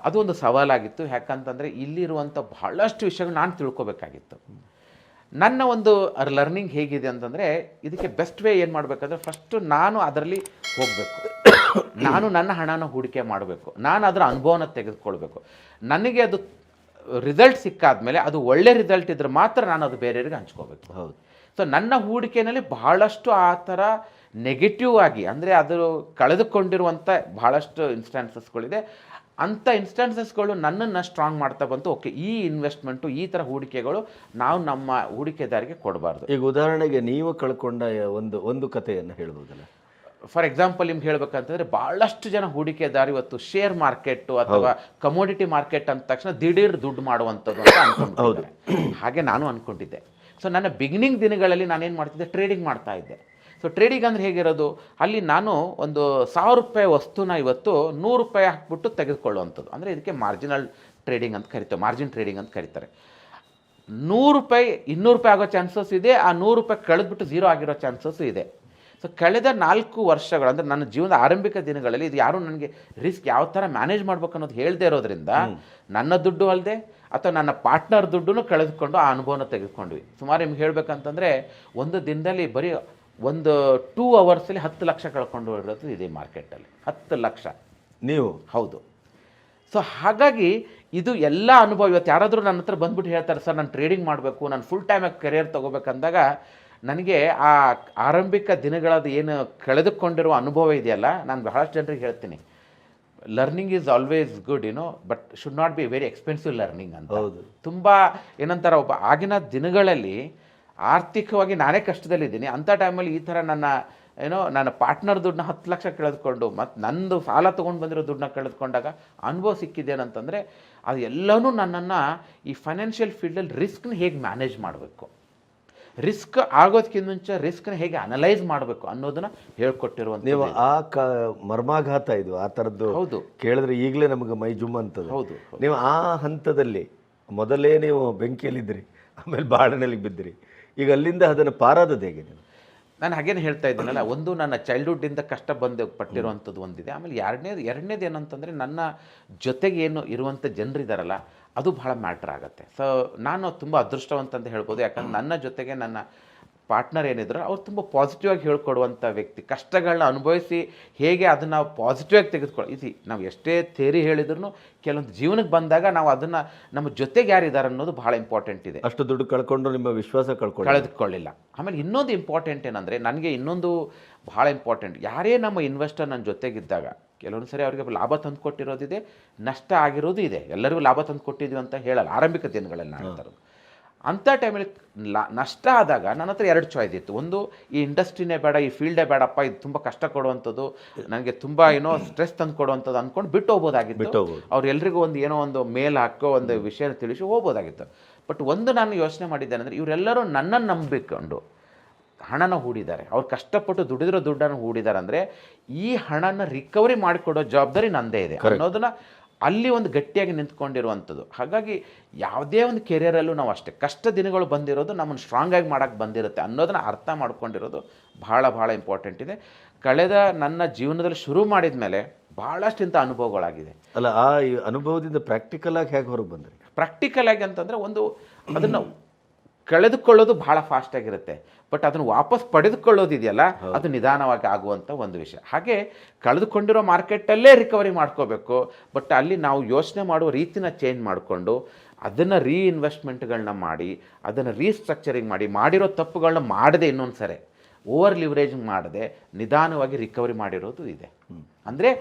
ಅದು ಒಂದು ಸವಾಲಾಗಿತ್ತು. ಯಾಕಂತಂದರೆ ಇಲ್ಲಿರುವಂಥ ಬಹಳಷ್ಟು ವಿಷಯಗಳು ನಾನು ತಿಳ್ಕೊಬೇಕಾಗಿತ್ತು. ನನ್ನ ಒಂದು ಲರ್ನಿಂಗ್ ಹೇಗಿದೆ ಅಂತಂದರೆ, ಇದಕ್ಕೆ ಬೆಸ್ಟ್ ವೇ ಏನು ಮಾಡಬೇಕಂದ್ರೆ, ಫಸ್ಟು ನಾನು ಅದರಲ್ಲಿ ಹೋಗಬೇಕು, ನಾನು ನನ್ನ ಹಣನ ಹೂಡಿಕೆ ಮಾಡಬೇಕು, ನಾನು ಅದರ ಅನುಭವನ ತೆಗೆದುಕೊಳ್ಬೇಕು. ನನಗೆ ಅದು ರಿಸಲ್ಟ್ ಸಿಕ್ಕಾದ್ಮೇಲೆ ಅದು ಒಳ್ಳೆ ರಿಸಲ್ಟ್ ಇದ್ರೆ ಮಾತ್ರ ನಾನು ಅದು ಬೇರೆಯವರಿಗೆ ಹಂಚ್ಕೋಬೇಕು. ಹೌದು. ಸೊ ನನ್ನ ಹೂಡಿಕೆಯಲ್ಲಿ ಬಹಳಷ್ಟು ಆ ಥರ ನೆಗೆಟಿವ್ ಆಗಿ, ಅಂದರೆ ಅದು ಕಳೆದುಕೊಂಡಿರುವಂಥ ಬಹಳಷ್ಟು ಇನ್ಸ್ಟಾನ್ಸಸ್ಗಳಿದೆ. ಅಂಥ ಇನ್ಸ್ಟಾನ್ಸಸ್ಗಳು ನನ್ನನ್ನು ಸ್ಟ್ರಾಂಗ್ ಮಾಡ್ತಾ ಬಂತು. ಓಕೆ, ಈ ಇನ್ವೆಸ್ಟ್ಮೆಂಟು, ಈ ಥರ ಹೂಡಿಕೆಗಳು ನಾವು ನಮ್ಮ ಹೂಡಿಕೆದಾರಿಗೆ ಕೊಡಬಾರ್ದು. ಈಗ ಉದಾಹರಣೆಗೆ ನೀವು ಕಳ್ಕೊಂಡ ಒಂದು ಕಥೆಯನ್ನು ಹೇಳ್ಬೋದಲ್ಲ? ಫಾರ್ ಎಕ್ಸಾಂಪಲ್ ನಿಮ್ಗೆ ಹೇಳ್ಬೇಕಂತಂದರೆ, ಭಾಳಷ್ಟು ಜನ ಹೂಡಿಕೆದಾರ ಇವತ್ತು ಶೇರ್ ಮಾರ್ಕೆಟು ಅಥವಾ ಕಮೋಡಿಟಿ ಮಾರ್ಕೆಟ್ ಅಂದ ತಕ್ಷಣ ದಿಢೀರ್ ದುಡ್ಡು ಮಾಡುವಂಥದ್ದು ಅಂತ ಅನ್ಕೊಂಡಿದ್ದಾರೆ. ಹಾಗೆ ನಾನು ಅಂದ್ಕೊಂಡಿದ್ದೆ. ಸೊ ನನ್ನ ಬಿಗಿನಿಂಗ್ ದಿನಗಳಲ್ಲಿ ನಾನೇನು ಮಾಡ್ತಿದ್ದೆ, ಟ್ರೇಡಿಂಗ್ ಮಾಡ್ತಾ ಇದ್ದೆ. ಸೊ ಟ್ರೇಡಿಂಗ್ ಅಂದರೆ ಹೇಗಿರೋದು, ಅಲ್ಲಿ ನಾನು ಒಂದು 1000 ರೂಪಾಯಿ ವಸ್ತುನ ಇವತ್ತು 100 ರೂಪಾಯಿ ಹಾಕ್ಬಿಟ್ಟು ತೆಗೆದುಕೊಳ್ಳುವಂಥದ್ದು. ಅಂದರೆ ಇದಕ್ಕೆ ಮಾರ್ಜಿನಲ್ ಟ್ರೇಡಿಂಗ್ ಅಂತ ಕರಿತಾರೆ, ಮಾರ್ಜಿನ್ ಟ್ರೇಡಿಂಗ್ ಅಂತ ಕರೀತಾರೆ. 100 ರೂಪಾಯಿ 200 ರೂಪಾಯಿ ಆಗೋ ಚಾನ್ಸಸ್ ಇದೆ, ಆ 100 ರೂಪಾಯಿ ಕಳೆದ್ಬಿಟ್ಟು 0 ಆಗಿರೋ ಚಾನ್ಸಸ್ಸು ಇದೆ. ಸೊ ಕಳೆದ 4 ವರ್ಷಗಳು, ಅಂದರೆ ನನ್ನ ಜೀವನದ ಆರಂಭಿಕ ದಿನಗಳಲ್ಲಿ ಇದು ಯಾರೂ ನನಗೆ ರಿಸ್ಕ್ ಯಾವ ಥರ ಮ್ಯಾನೇಜ್ ಮಾಡ್ಬೇಕು ಅನ್ನೋದು ಹೇಳದೇ ಇರೋದ್ರಿಂದ ನನ್ನ ದುಡ್ಡು ಅಲ್ಲದೆ ಅಥವಾ ನನ್ನ ಪಾರ್ಟ್ನರ್ ದುಡ್ಡನ್ನು ಕಳೆದುಕೊಂಡು ಆ ಅನುಭವನ ತೆಗೆದುಕೊಂಡ್ವಿ. ಸುಮಾರು ನಿಮ್ಗೆ ಹೇಳಬೇಕಂತಂದರೆ, ಒಂದು ದಿನದಲ್ಲಿ ಬರೀ ಒಂದು 2 ಅವರ್ಸಲ್ಲಿ 10 ಲಕ್ಷ ಕಳ್ಕೊಂಡು ಇರೋದು ಇದೆ ಮಾರ್ಕೆಟಲ್ಲಿ. 10 ಲಕ್ಷ ನೀವು? ಹೌದು. ಸೊ ಹಾಗಾಗಿ ಇದು ಎಲ್ಲ ಅನುಭವ. ಇವತ್ತು ಯಾರಾದರೂ ನನ್ನ ಹತ್ರ ಬಂದ್ಬಿಟ್ಟು ಹೇಳ್ತಾರೆ, ಸರ್ ನಾನು ಟ್ರೇಡಿಂಗ್ ಮಾಡಬೇಕು, ನಾನು ಫುಲ್ ಟೈಮಾಗಿ ಕೆರಿಯರ್ ತೊಗೋಬೇಕಂದಾಗ ನನಗೆ ಆ ಆರಂಭಿಕ ದಿನಗಳದ್ದು ಏನು ಕಳೆದುಕೊಂಡಿರುವ ಅನುಭವ ಇದೆಯಲ್ಲ, ನಾನು ಬಹಳಷ್ಟು ಜನರಿಗೆ ಹೇಳ್ತೀನಿ, learning is always good, but should not be very expensive learning ಅಂತ. ತುಂಬ ಏನಂತಾರೆ, ಒಬ್ಬ ಆಗಿನ ದಿನಗಳಲ್ಲಿ ಆರ್ಥಿಕವಾಗಿ ನಾನೇ ಕಷ್ಟದಲ್ಲಿದ್ದೀನಿ. ಅಂಥ ಟೈಮಲ್ಲಿ ಈ ಥರ ನನ್ನ ಪಾರ್ಟ್ನರ್ ದುಡ್ಡನ್ನ 10 ಲಕ್ಷ ಕಳೆದುಕೊಂಡು ಮತ್ತು ನಂದು ಸಾಲ ತೊಗೊಂಡು ಬಂದಿರೋ ದುಡ್ಡನ್ನ ಕಳೆದುಕೊಂಡಾಗ ಅನುಭವ ಸಿಕ್ಕಿದ್ದೇನಂತಂದರೆ, ಅದು ಎಲ್ಲನೂ ನನ್ನನ್ನು ಈ ಫೈನಾನ್ಷಿಯಲ್ ಫೀಲ್ಡಲ್ಲಿ ರಿಸ್ಕ್ನ ಹೇಗೆ ಮ್ಯಾನೇಜ್ ಮಾಡಬೇಕು, ರಿಸ್ಕ್ ಆಗೋದಕ್ಕಿಂತ ಮುಂಚೆ ರಿಸ್ಕ್ನ ಹೇಗೆ ಅನಲೈಸ್ ಮಾಡಬೇಕು ಅನ್ನೋದನ್ನ ಹೇಳ್ಕೊಟ್ಟಿರುವಂಥ. ನೀವು ಆ ಮರ್ಮಾಘಾತ ಇದು ಆ ಥರದ್ದು. ಹೌದು. ಕೇಳಿದ್ರೆ ಈಗಲೇ ನಮಗೆ ಮೈ ಜುಮ್ ಅಂತದ್ದು. ಹೌದು. ನೀವು ಆ ಹಂತದಲ್ಲಿ ಮೊದಲೇ ನೀವು ಬೆಂಕಿಯಲ್ಲಿದ್ದಿರಿ, ಆಮೇಲೆ ಬಾಣನಲ್ಲಿ ಬಿದ್ದಿರಿ. ಈಗ ಅಲ್ಲಿಂದ ಅದನ್ನು ಪಾರಾದದ್ದು ಹೇಗೆ ನೀವು? ನಾನು ಹಾಗೇನು ಹೇಳ್ತಾ ಇದ್ದೀನಲ್ಲ, ಒಂದು ನನ್ನ ಚೈಲ್ಡ್ಹುಡ್ಡಿಂದ ಕಷ್ಟ ಪಟ್ಟಿರುವಂಥದ್ದು ಒಂದಿದೆ. ಆಮೇಲೆ ಎರಡನೇದು ಏನಂತಂದರೆ, ನನ್ನ ಜೊತೆಗೆ ಏನು ಇರುವಂಥ ಜನರಿದ್ದಾರಲ್ಲ, ಅದು ಭಾಳ ಮ್ಯಾಟ್ರ್ ಆಗುತ್ತೆ. ಸೊ ನಾನು ತುಂಬ ಅದೃಷ್ಟವಂತ ಅಂತ ಹೇಳ್ಬೋದು. ಯಾಕಂದ್ರೆ ನನ್ನ ಜೊತೆಗೆ ನನ್ನ ಪಾರ್ಟ್ನರ್ ಏನಿದ್ರು ಅವ್ರು ತುಂಬ ಪಾಸಿಟಿವ್ ಆಗಿ ಹೇಳ್ಕೊಡುವಂಥ ವ್ಯಕ್ತಿ. ಕಷ್ಟಗಳನ್ನ ಅನುಭವಿಸಿ ಹೇಗೆ ಅದನ್ನು ಪಾಸಿಟಿವ್ ಆಗಿ ತೆಗೆದುಕೊಳ್ಳಿ. ನಾವು ಎಷ್ಟೇ ಥಿಯರಿ ಹೇಳಿದ್ರು ಕೆಲವೊಂದು ಜೀವನಕ್ಕೆ ಬಂದಾಗ ನಾವು ಅದನ್ನು ನಮ್ಮ ಜೊತೆಗೆ ಯಾರಿದ್ದಾರೆ ಅನ್ನೋದು ಭಾಳ ಇಂಪಾರ್ಟೆಂಟ್ ಇದೆ. ಅಷ್ಟು ದುಡ್ಡು ಕಳ್ಕೊಂಡು ನಿಮ್ಮ ವಿಶ್ವಾಸ ಕಳೆದುಕೊಳ್ಳಿಲ್ಲ. ಆಮೇಲೆ ಇನ್ನೊಂದು ಇಂಪಾರ್ಟೆಂಟ್ ಏನಂದರೆ, ನನಗೆ ಇನ್ನೊಂದು ಭಾಳ ಇಂಪಾರ್ಟೆಂಟ್, ಯಾರೇ ನಮ್ಮ ಇನ್ವೆಸ್ಟರ್ ನನ್ನ ಜೊತೆಗಿದ್ದಾಗ ಕೆಲವೊಂದು ಸರಿ ಅವರಿಗೆ ಲಾಭ ತಂದು ಕೊಟ್ಟಿರೋದಿದೆ, ನಷ್ಟ ಆಗಿರೋದು ಇದೆ. ಎಲ್ಲರಿಗೂ ಲಾಭ ತಂದು ಕೊಟ್ಟಿದ್ವಿ ಅಂತ ಹೇಳಲ್ಲ, ಆರಂಭಿಕ ದಿನಗಳಲ್ಲಿ ನಾನು ಹೇಳ್ತಾರೆ. ಅಂಥ ಟೈಮಲ್ಲಿ ನಷ್ಟ ಆದಾಗ ನನ್ನ ಹತ್ರ 2 ಚಾಯ್ಸ್ ಇತ್ತು. ಒಂದು, ಈ ಇಂಡಸ್ಟ್ರಿನೇ ಬೇಡ, ಈ ಫೀಲ್ಡೇ ಬೇಡಪ್ಪ, ಇದು ತುಂಬ ಕಷ್ಟ ಕೊಡುವಂಥದ್ದು, ನನಗೆ ತುಂಬ ಸ್ಟ್ರೆಸ್ ತಂದು ಕೊಡುವಂಥದ್ದು ಅಂದ್ಕೊಂಡು ಬಿಟ್ಟು ಹೋಗ್ಬೋದಾಗಿತ್ತು. ಅವ್ರೆಲ್ರಿಗೂ ಏನೋ ಒಂದು ಮೇಲ್ ಹಾಕೋ ಒಂದು ವಿಷಯನ ತಿಳಿಸಿ ಹೋಗ್ಬೋದಾಗಿತ್ತು. ಬಟ್ ಒಂದು ನಾನು ಯೋಚನೆ ಮಾಡಿದ್ದೇನೆ ಅಂದರೆ, ಇವರೆಲ್ಲರೂ ನನ್ನನ್ನು ನಂಬಿಕೊಂಡು ಹಣನ ಹೂಡಿದ್ದಾರೆ, ಅವ್ರು ಕಷ್ಟಪಟ್ಟು ದುಡಿದಿರೋ ದುಡ್ಡನ್ನು ಹೂಡಿದ್ದಾರೆ. ಅಂದರೆ ಈ ಹಣನ ರಿಕವರಿ ಮಾಡಿಕೊಡೋ ಜವಾಬ್ದಾರಿ ನನ್ನದೇ ಇದೆ ಅನ್ನೋದನ್ನು ಅಲ್ಲಿ ಒಂದು ಗಟ್ಟಿಯಾಗಿ ನಿಂತ್ಕೊಂಡಿರುವಂಥದ್ದು. ಹಾಗಾಗಿ ಯಾವುದೇ ಒಂದು ಕೆರಿಯರಲ್ಲೂ ನಾವು ಅಷ್ಟೇ, ಕಷ್ಟ ದಿನಗಳು ಬಂದಿರೋದು ನಮ್ಮನ್ನು ಸ್ಟ್ರಾಂಗಾಗಿ ಮಾಡೋಕ್ಕೆ ಬಂದಿರುತ್ತೆ ಅನ್ನೋದನ್ನು ಅರ್ಥ ಮಾಡ್ಕೊಂಡಿರೋದು ಭಾಳ ಭಾಳ ಇಂಪಾರ್ಟೆಂಟ್ ಇದೆ. ಕಳೆದ ನನ್ನ ಜೀವನದಲ್ಲಿ ಶುರು ಮಾಡಿದ ಮೇಲೆ ಭಾಳಷ್ಟು ಇಂಥ ಅನುಭವಗಳಾಗಿದೆ. ಅಲ್ಲ, ಆ ಅನುಭವದಿಂದ ಪ್ರಾಕ್ಟಿಕಲ್ ಆಗಿ ಹೇಗೆ ಹೊರಗೆ ಬಂದ್ರಿ? ಪ್ರಾಕ್ಟಿಕಲ್ ಆಗಿ ಅಂತಂದರೆ, ಅದನ್ನು ಕಳೆದುಕೊಳ್ಳೋದು ಭಾಳ ಫಾಸ್ಟಾಗಿರುತ್ತೆ, ಬಟ್ ಅದನ್ನು ವಾಪಸ್ ಪಡೆದುಕೊಳ್ಳೋದಿದೆಯಲ್ಲ, ಅದು ನಿಧಾನವಾಗಿ ಆಗುವಂಥ ಒಂದು ವಿಷಯ. ಹಾಗೆ ಕಳೆದುಕೊಂಡಿರೋ ಮಾರ್ಕೆಟಲ್ಲೇ ರಿಕವರಿ ಮಾಡ್ಕೋಬೇಕು, ಬಟ್ ಅಲ್ಲಿ ನಾವು ಯೋಚನೆ ಮಾಡುವ ರೀತಿನ ಚೇಂಜ್ ಮಾಡಿಕೊಂಡು ಅದನ್ನು ರೀಇನ್ವೆಸ್ಟ್ಮೆಂಟ್ಗಳನ್ನ ಮಾಡಿ, ಅದನ್ನು ರೀಸ್ಟ್ರಕ್ಚರಿಂಗ್ ಮಾಡಿ, ಮಾಡಿರೋ ತಪ್ಪುಗಳನ್ನ ಮಾಡದೆ ಇನ್ನೊಂದು ಸರಿ ಓವರ್ ಲಿವರೇಜಿಂಗ್ ಮಾಡದೆ ನಿಧಾನವಾಗಿ ರಿಕವರಿ ಮಾಡಿರೋದು ಇದೆ. ಅಂದರೆ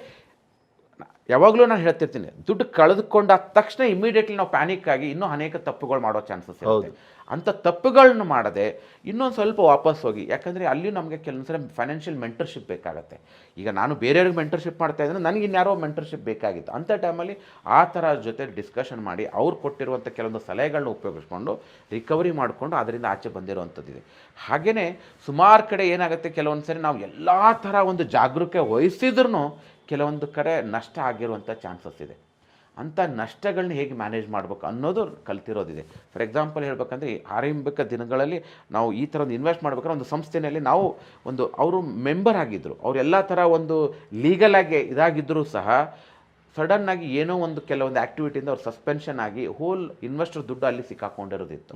ಯಾವಾಗಲೂ ನಾನು ಹೇಳ್ತಿರ್ತೀನಿ, ದುಡ್ಡು ಕಳೆದುಕೊಂಡಾದ ತಕ್ಷಣ ಇಮಿಡಿಯೇಟ್ಲಿ ನಾವು ಪ್ಯಾನಿಕ್ ಆಗಿ ಇನ್ನೂ ಅನೇಕ ತಪ್ಪುಗಳು ಮಾಡೋ ಚಾನ್ಸಸ್ ಇರುತ್ತೆ. ಅಂಥ ತಪ್ಪುಗಳನ್ನ ಮಾಡದೆ ಇನ್ನೊಂದು ಸ್ವಲ್ಪ ವಾಪಸ್ ಹೋಗಿ, ಯಾಕಂದರೆ ಅಲ್ಲಿ ನಮಗೆ ಕೆಲವೊಂದು ಸಲ ಫೈನಾನ್ಷಿಯಲ್ ಮೆಂಟರ್ಶಿಪ್ ಬೇಕಾಗುತ್ತೆ. ಈಗ ನಾನು ಬೇರೆಯವ್ರಿಗೆ ಮೆಂಟರ್ಶಿಪ್ ಮಾಡ್ತಾ ಇದ್ದರೆ ನನಗೆ ಇನ್ಯಾರೋ ಮೆಂಟರ್ಶಿಪ್ ಬೇಕಾಗಿತ್ತು. ಅಂಥ ಟೈಮಲ್ಲಿ ಆ ಥರ ಜೊತೆ ಡಿಸ್ಕಷನ್ ಮಾಡಿ ಅವ್ರು ಕೊಟ್ಟಿರುವಂಥ ಕೆಲವೊಂದು ಸಲಹೆಗಳನ್ನ ಉಪಯೋಗಿಸ್ಕೊಂಡು ರಿಕವರಿ ಮಾಡಿಕೊಂಡು ಅದರಿಂದ ಆಚೆ ಬಂದಿರುವಂಥದ್ದಿದೆ. ಹಾಗೆಯೇ ಸುಮಾರು ಕಡೆ ಏನಾಗುತ್ತೆ, ಕೆಲವೊಂದು ಸರಿ ನಾವು ಎಲ್ಲ ಥರ ಒಂದು ಜಾಗರೂಕತೆ ವಹಿಸಿದ್ರೂ ಕೆಲವೊಂದು ಕಡೆ ನಷ್ಟ ಆಗಿರುವಂಥ ಚಾನ್ಸಸ್ ಇದೆ. ಅಂಥ ನಷ್ಟಗಳನ್ನ ಹೇಗೆ ಮ್ಯಾನೇಜ್ ಮಾಡಬೇಕು ಅನ್ನೋದು ಕಲ್ತಿರೋದಿದೆ. ಫಾರ್ ಎಕ್ಸಾಂಪಲ್ ಹೇಳ್ಬೇಕಂದ್ರೆ, ಆರಂಭಿಕ ದಿನಗಳಲ್ಲಿ ನಾವು ಈ ಥರ ಒಂದು ಇನ್ವೆಸ್ಟ್ ಮಾಡ್ಬೇಕಾದ್ರೆ ಒಂದು ಸಂಸ್ಥೆಯಲ್ಲಿ ನಾವು ಅವರು ಮೆಂಬರ್ ಆಗಿದ್ದರು, ಅವರೆಲ್ಲ ಥರ ಒಂದು ಲೀಗಲಾಗಿ ಇದಾಗಿದ್ದರೂ ಸಹ ಸಡನ್ನಾಗಿ ಏನೋ ಕೆಲವೊಂದು ಆ್ಯಕ್ಟಿವಿಟಿಯಿಂದ ಅವ್ರು ಸಸ್ಪೆನ್ಷನ್ ಆಗಿ ಹೋಲ್ ಇನ್ವೆಸ್ಟರ್ ದುಡ್ಡು ಅಲ್ಲಿ ಸಿಕ್ಕಾಕೊಂಡಿರೋದಿತ್ತು.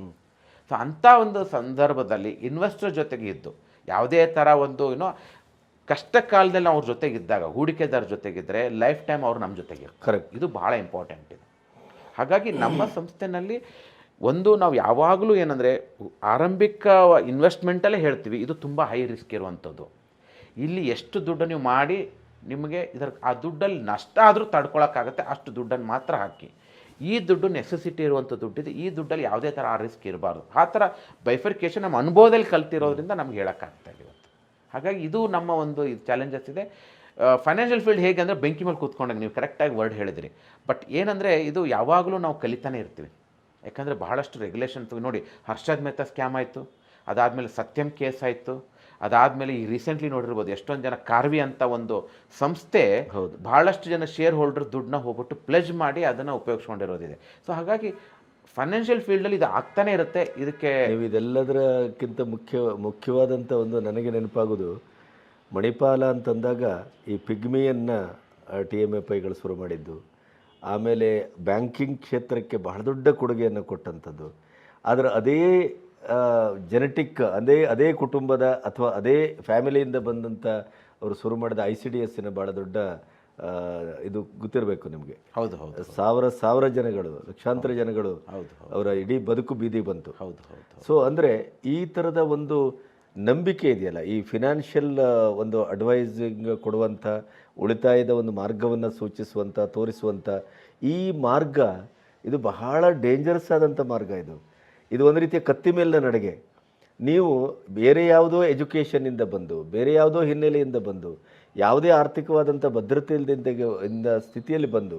ಸೊ ಅಂಥ ಒಂದು ಸಂದರ್ಭದಲ್ಲಿ ಇನ್ವೆಸ್ಟರ್ ಜೊತೆಗೆ ಇದ್ದು ಯಾವುದೇ ಥರ ಕಷ್ಟ ಕಾಲದಲ್ಲಿ ಅವ್ರ ಜೊತೆಗಿದ್ದಾಗ, ಹೂಡಿಕೆದಾರ ಜೊತೆಗಿದ್ದರೆ ಲೈಫ್ ಟೈಮ್ ಅವ್ರು ನಮ್ಮ ಜೊತೆಗೆ ಕರೆಕ್ಟ್. ಇದು ಭಾಳ ಇಂಪಾರ್ಟೆಂಟ್ ಇದೆ. ಹಾಗಾಗಿ ನಮ್ಮ ಸಂಸ್ಥೆಯಲ್ಲಿ ನಾವು ಯಾವಾಗಲೂ ಏನಂದರೆ, ಆರಂಭಿಕ ಇನ್ವೆಸ್ಟ್ಮೆಂಟಲ್ಲೇ ಹೇಳ್ತೀವಿ, ಇದು ತುಂಬ ಹೈ ರಿಸ್ಕ್ ಇರುವಂಥದ್ದು. ಇಲ್ಲಿ ಎಷ್ಟು ದುಡ್ಡು ನೀವು ಮಾಡಿ ನಿಮಗೆ ಆ ದುಡ್ಡಲ್ಲಿ ನಷ್ಟ ಆದರೂ ತಡ್ಕೊಳಕ್ಕಾಗತ್ತೆ, ಅಷ್ಟು ದುಡ್ಡನ್ನು ಮಾತ್ರ ಹಾಕಿ. ಈ ದುಡ್ಡು ನೆಸೆಸಿಟಿ ಇರುವಂಥ ದುಡ್ಡಿದೆ, ಈ ದುಡ್ಡಲ್ಲಿ ಯಾವುದೇ ಥರ ಆ ರಿಸ್ಕ್ ಇರಬಾರ್ದು. ಆ ಥರ ಬೈಫರ್ಕೇಷನ್ ನಮ್ಮ ಅನುಭವದಲ್ಲಿ ಕಲ್ತಿರೋದ್ರಿಂದ ನಮ್ಗೆ ಹೇಳೋಕ್ಕಾಗ್ತಾ ಇದೆ. ಹಾಗಾಗಿ ಇದು ನಮ್ಮ ಚಾಲೆಂಜಸ್ ಇದೆ. ಫೈನಾನ್ಷಿಯಲ್ ಫೀಲ್ಡ್ ಹೇಗೆ ಅಂದರೆ, ಬೆಂಕಿ ಮೇಲೆ ಕೂತ್ಕೊಂಡಾಗ ನೀವು ಕರೆಕ್ಟಾಗಿ ವರ್ಡ್ ಹೇಳಿದ್ರಿ. ಬಟ್ ಏನಂದರೆ, ಇದು ಯಾವಾಗಲೂ ನಾವು ಕಲಿತಾನೆ ಇರ್ತೀವಿ. ಯಾಕಂದರೆ ಬಹಳಷ್ಟು ರೆಗ್ಯುಲೇಷನ್ಸ್ ನೋಡಿ, ಹರ್ಷದ್ ಮೆಹ್ತಾ ಸ್ಕ್ಯಾಮ್ ಆಯಿತು, ಅದಾದಮೇಲೆ ಸತ್ಯಂ ಕೇಸ್ ಆಯಿತು, ಅದಾದಮೇಲೆ ಈ ರೀಸೆಂಟ್ಲಿ ನೋಡಿರ್ಬೋದು ಎಷ್ಟೊಂದು ಜನ ಕಾರ್ವಿ ಅಂತ ಒಂದು ಸಂಸ್ಥೆ ಭಾಳಷ್ಟು ಜನ ಶೇರ್ ಹೋಲ್ಡರ್ ದುಡ್ಡನ್ನ ಹೋಗ್ಬಿಟ್ಟು ಪ್ಲೆಜ್ ಮಾಡಿ ಅದನ್ನು ಉಪಯೋಗಿಸ್ಕೊಂಡಿರೋದಿದೆ. ಸೊ ಹಾಗಾಗಿ ಫೈನಾನ್ಷಿಯಲ್ ಫೀಲ್ಡಲ್ಲಿ ಇದು ಆಗ್ತಾನೆ ಇರುತ್ತೆ. ಇದಕ್ಕೆ ನೀವು ಇದೆಲ್ಲದಕ್ಕಿಂತ ಮುಖ್ಯವಾದಂಥ ನನಗೆ ನೆನಪಾಗೋದು, ಮಣಿಪಾಲ ಅಂತಂದಾಗ ಈ ಪಿಗ್ಮಿಯನ್ನು TMFIಗಳು ಶುರು ಮಾಡಿದ್ದು, ಆಮೇಲೆ ಬ್ಯಾಂಕಿಂಗ್ ಕ್ಷೇತ್ರಕ್ಕೆ ಬಹಳ ದೊಡ್ಡ ಕೊಡುಗೆಯನ್ನು ಕೊಟ್ಟಂಥದ್ದು. ಆದರೆ ಅದೇ ಜೆನೆಟಿಕ್ ಅದೇ ಕುಟುಂಬದ ಅಥವಾ ಅದೇ ಫ್ಯಾಮಿಲಿಯಿಂದ ಬಂದಂಥ ಅವರು ಶುರು ಮಾಡಿದ ICDSನ ಭಾಳ ದೊಡ್ಡ ಇದು ಗೊತ್ತಿರಬೇಕು ನಿಮಗೆ. ಹೌದು ಹೌದು, ಸಾವಿರ ಜನಗಳು, ಲಕ್ಷಾಂತರ ಜನಗಳು ಅವರ ಇಡೀ ಬದುಕು ಬೀದಿ ಬಂತು. ಹೌದು ಹೌದು. ಸೊ ಅಂದರೆ ಈ ಥರದ ನಂಬಿಕೆ ಇದೆಯಲ್ಲ, ಈ ಫಿನಾನ್ಷಿಯಲ್ ಅಡ್ವೈಸಿಂಗ್ ಕೊಡುವಂಥ, ಉಳಿತಾಯದ ಮಾರ್ಗವನ್ನು ಸೂಚಿಸುವಂಥ, ತೋರಿಸುವಂಥ ಈ ಮಾರ್ಗ ಇದು ಬಹಳ ಡೇಂಜರಸ್ ಆದಂಥ ಮಾರ್ಗ. ಇದು ಒಂದು ರೀತಿಯ ಕತ್ತಿ ಮೇಲಿನ ನಡಿಗೆ. ನೀವು ಬೇರೆ ಯಾವುದೋ ಎಜುಕೇಷನ್ನಿಂದ ಬಂದು, ಬೇರೆ ಯಾವುದೋ ಹಿನ್ನೆಲೆಯಿಂದ ಬಂದು, ಯಾವುದೇ ಆರ್ಥಿಕವಾದಂಥ ಭದ್ರತೆ ಇಲ್ಲದ ಸ್ಥಿತಿಯಲ್ಲಿ ಬಂದು